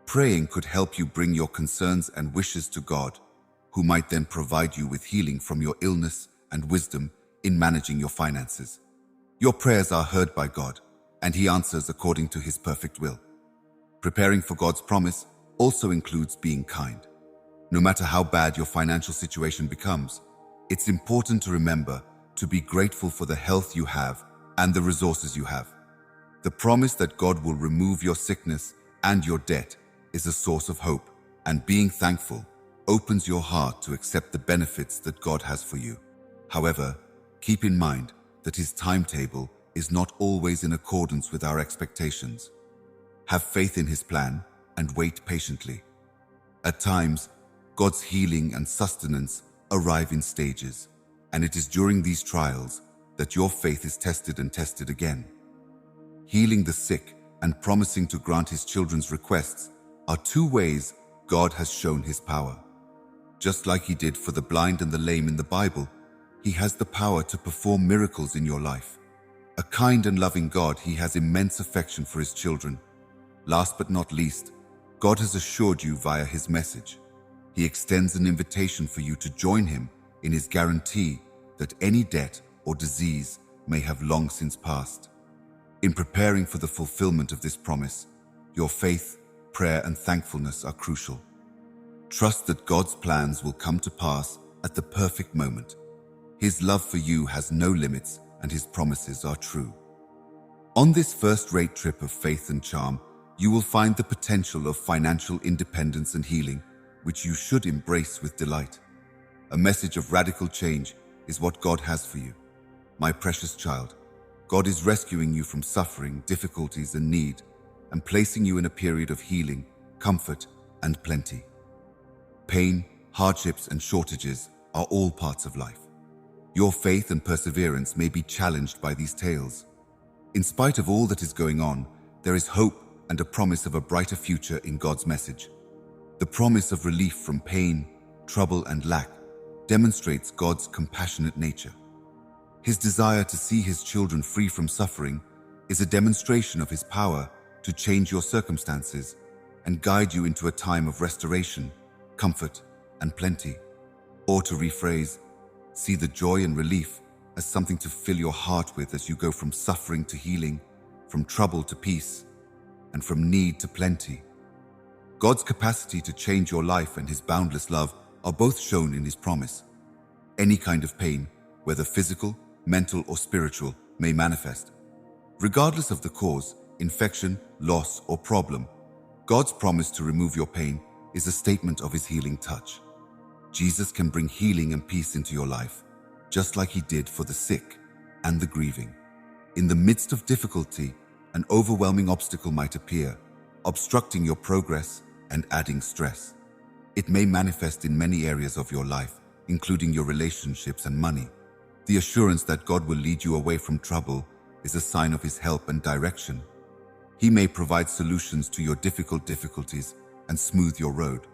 Speaker 1: Praying could help you bring your concerns and wishes to God, who might then provide you with healing from your illness and wisdom in managing your finances. Your prayers are heard by God, and he answers according to his perfect will. Preparing for God's promise also includes being kind. No matter how bad your financial situation becomes, it's important to remember to be grateful for the health you have and the resources you have. The promise that God will remove your sickness and your debt is a source of hope, and being thankful opens your heart to accept the benefits that God has for you. However, keep in mind that his timetable is not always in accordance with our expectations. Have faith in his plan and wait patiently. At times, God's healing and sustenance arrive in stages, and it is during these trials that your faith is tested and tested again. Healing the sick and promising to grant his children's requests are two ways God has shown his power. Just like he did for the blind and the lame in the Bible, he has the power to perform miracles in your life. A kind and loving God, he has immense affection for his children. Last but not least, God has assured you via his message. He extends an invitation for you to join him in his guarantee that any debt or disease may have long since passed. In preparing for the fulfillment of this promise, your faith, prayer, and thankfulness are crucial. Trust that God's plans will come to pass at the perfect moment. His love for you has no limits, and his promises are true. On this first-rate trip of faith and charm, you will find the potential of financial independence and healing, which you should embrace with delight. A message of radical change is what God has for you. My precious child, God is rescuing you from suffering, difficulties, and need, and placing you in a period of healing, comfort, and plenty. Pain, hardships, and shortages are all parts of life. Your faith and perseverance may be challenged by these tales. In spite of all that is going on, there is hope and a promise of a brighter future in God's message. The promise of relief from pain, trouble, and lack demonstrates God's compassionate nature. His desire to see his children free from suffering is a demonstration of his power to change your circumstances and guide you into a time of restoration, comfort, and plenty. Or to rephrase, see the joy and relief as something to fill your heart with as you go from suffering to healing, from trouble to peace, and from need to plenty. God's capacity to change your life and his boundless love are both shown in his promise. Any kind of pain, whether physical, mental, or spiritual, may manifest. Regardless of the cause, infection, loss, or problem, God's promise to remove your pain is a statement of his healing touch. Jesus can bring healing and peace into your life, just like he did for the sick and the grieving. In the midst of difficulty, an overwhelming obstacle might appear, obstructing your progress and adding stress. It may manifest in many areas of your life, including your relationships and money. The assurance that God will lead you away from trouble is a sign of his help and direction. He may provide solutions to your difficulties and smooth your road.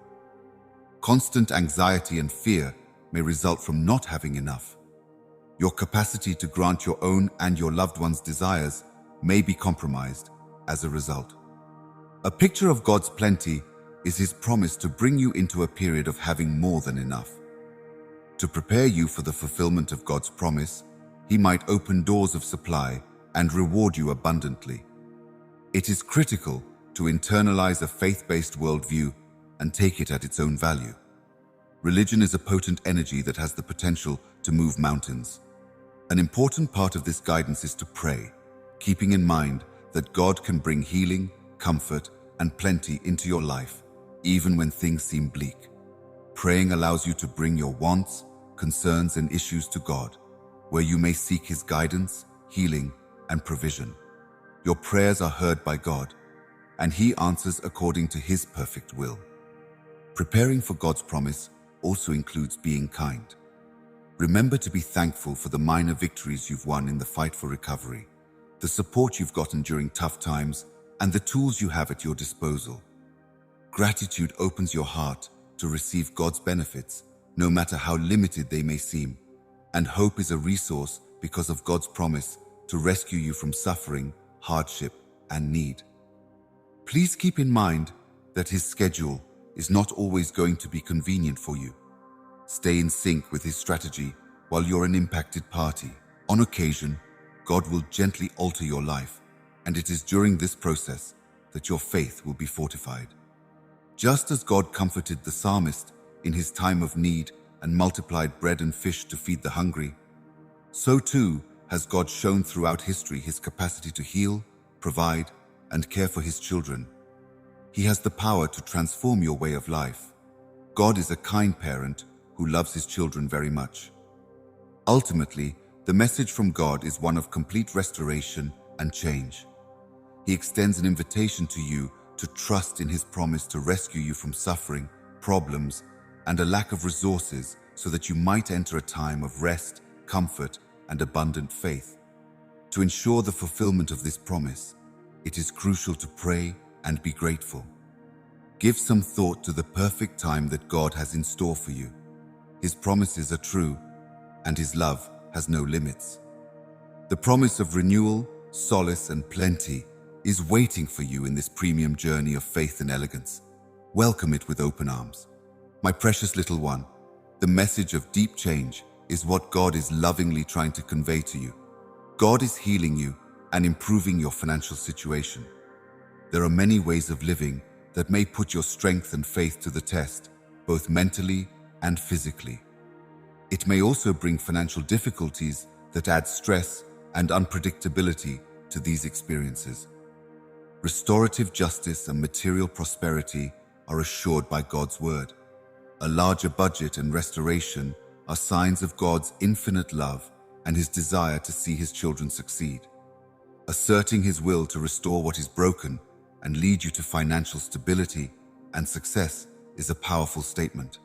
Speaker 1: Constant anxiety and fear may result from not having enough. Your capacity to grant your own and your loved ones' desires may be compromised as a result. A picture of God's plenty is his promise to bring you into a period of having more than enough. To prepare you for the fulfillment of God's promise, He might open doors of supply and reward you abundantly. It is critical to internalize a faith-based worldview and take it at its own value. Religion is a potent energy that has the potential to move mountains. An important part of this guidance is to pray, keeping in mind that God can bring healing, comfort, and plenty into your life, even when things seem bleak. Praying allows you to bring your wants, concerns, and issues to God, where you may seek His guidance, healing, and provision. Your prayers are heard by God, and He answers according to His perfect will. Preparing for God's promise also includes being kind. Remember to be thankful for the minor victories you've won in the fight for recovery, the support you've gotten during tough times, and the tools you have at your disposal. Gratitude opens your heart to receive God's benefits, no matter how limited they may seem, and hope is a resource because of God's promise to rescue you from suffering, hardship, and need. Please keep in mind that His schedule is not always going to be convenient for you. Stay in sync with His strategy while you're an impacted party. On occasion, God will gently alter your life, and it is during this process that your faith will be fortified. Just as God comforted the psalmist in his time of need and multiplied bread and fish to feed the hungry, so too has God shown throughout history His capacity to heal, provide, and care for His children. He has the power to transform your way of life. God is a kind parent who loves His children very much. Ultimately, the message from God is one of complete restoration and change. He extends an invitation to you to trust in His promise to rescue you from suffering, problems, and a lack of resources so that you might enter a time of rest, comfort, and abundant faith. To ensure the fulfillment of this promise, it is crucial to pray and be grateful. Give some thought to the perfect time that God has in store for you. His promises are true, and His love has no limits. The promise of renewal, solace, and plenty is waiting for you in this premium journey of faith and elegance. Welcome it with open arms. My precious little one, the message of deep change is what God is lovingly trying to convey to you. God is healing you and improving your financial situation. There are many ways of living that may put your strength and faith to the test, both mentally and physically. It may also bring financial difficulties that add stress and unpredictability to these experiences. Restorative justice and material prosperity are assured by God's word. A larger budget and restoration are signs of God's infinite love and His desire to see His children succeed. Asserting His will to restore what is broken and lead you to financial stability and success is a powerful statement.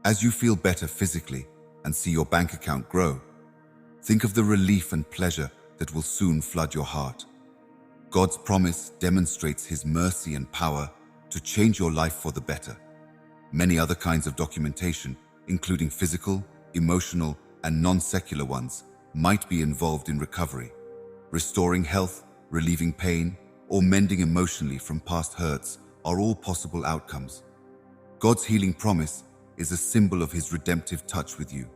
Speaker 1: As you feel better physically and see your bank account grow, think of the relief and pleasure that will soon flood your heart. God's promise demonstrates His mercy and power to change your life for the better. Many other kinds of documentation, including physical, emotional, and non-secular ones, might be involved in recovery. Restoring health, relieving pain, or mending emotionally from past hurts are all possible outcomes. God's healing promise is a symbol of His redemptive touch with you.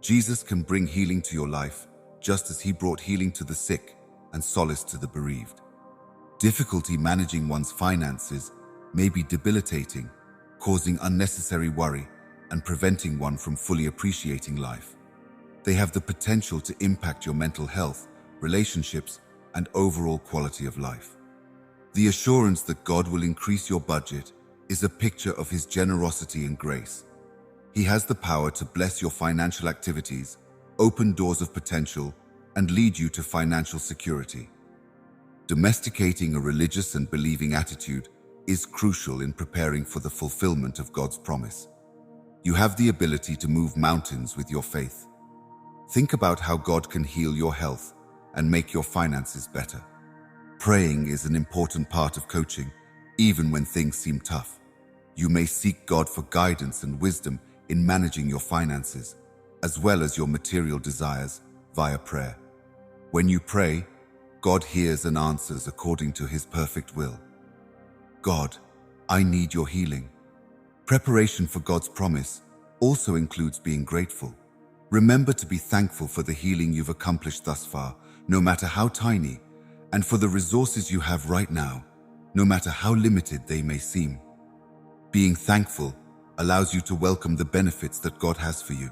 Speaker 1: Jesus can bring healing to your life, just as He brought healing to the sick and solace to the bereaved. Difficulty managing one's finances may be debilitating, causing unnecessary worry and preventing one from fully appreciating life. They have the potential to impact your mental health, relationships, and overall quality of life. The assurance that God will increase your budget is a picture of His generosity and grace. He has the power to bless your financial activities, open doors of potential, and lead you to financial security. Domesticating a religious and believing attitude is crucial in preparing for the fulfillment of God's promise. You have the ability to move mountains with your faith. Think about how God can heal your health and make your finances better. Praying is an important part of coaching, even when things seem tough. You may seek God for guidance and wisdom in managing your finances, as well as your material desires, via prayer. When you pray, God hears and answers according to His perfect will. God, I need your healing. Preparation for God's promise also includes being grateful. Remember to be thankful for the healing you've accomplished thus far, no matter how tiny, and for the resources you have right now, no matter how limited they may seem. Being thankful allows you to welcome the benefits that God has for you.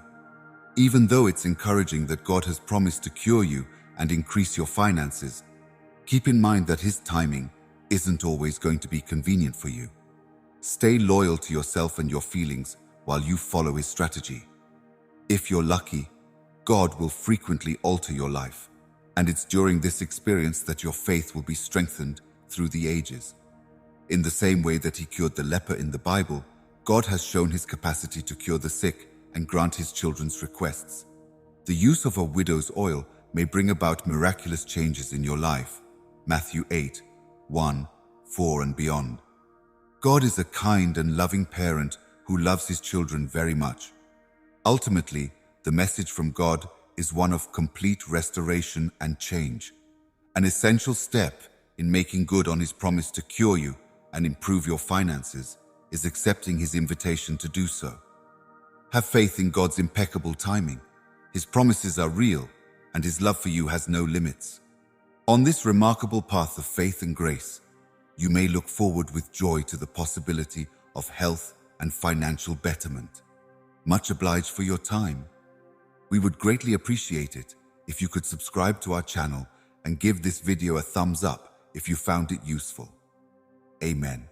Speaker 1: Even though it's encouraging that God has promised to cure you and increase your finances, keep in mind that His timing isn't always going to be convenient for you. Stay loyal to yourself and your feelings while you follow His strategy. If you're lucky, God will frequently alter your life, and it's during this experience that your faith will be strengthened through the ages. In the same way that He cured the leper in the Bible, God has shown His capacity to cure the sick and grant His children's requests. The use of a widow's oil may bring about miraculous changes in your life. Matthew 8, 1, 4 and beyond. God is a kind and loving parent who loves His children very much. Ultimately, the message from God is one of complete restoration and change. An essential step in making good on His promise to cure you and improve your finances is accepting His invitation to do so. Have faith in God's impeccable timing. His promises are real, and His love for you has no limits. On this remarkable path of faith and grace, you may look forward with joy to the possibility of health and financial betterment. Much obliged for your time. We would greatly appreciate it if you could subscribe to our channel and give this video a thumbs up if you found it useful. Amen.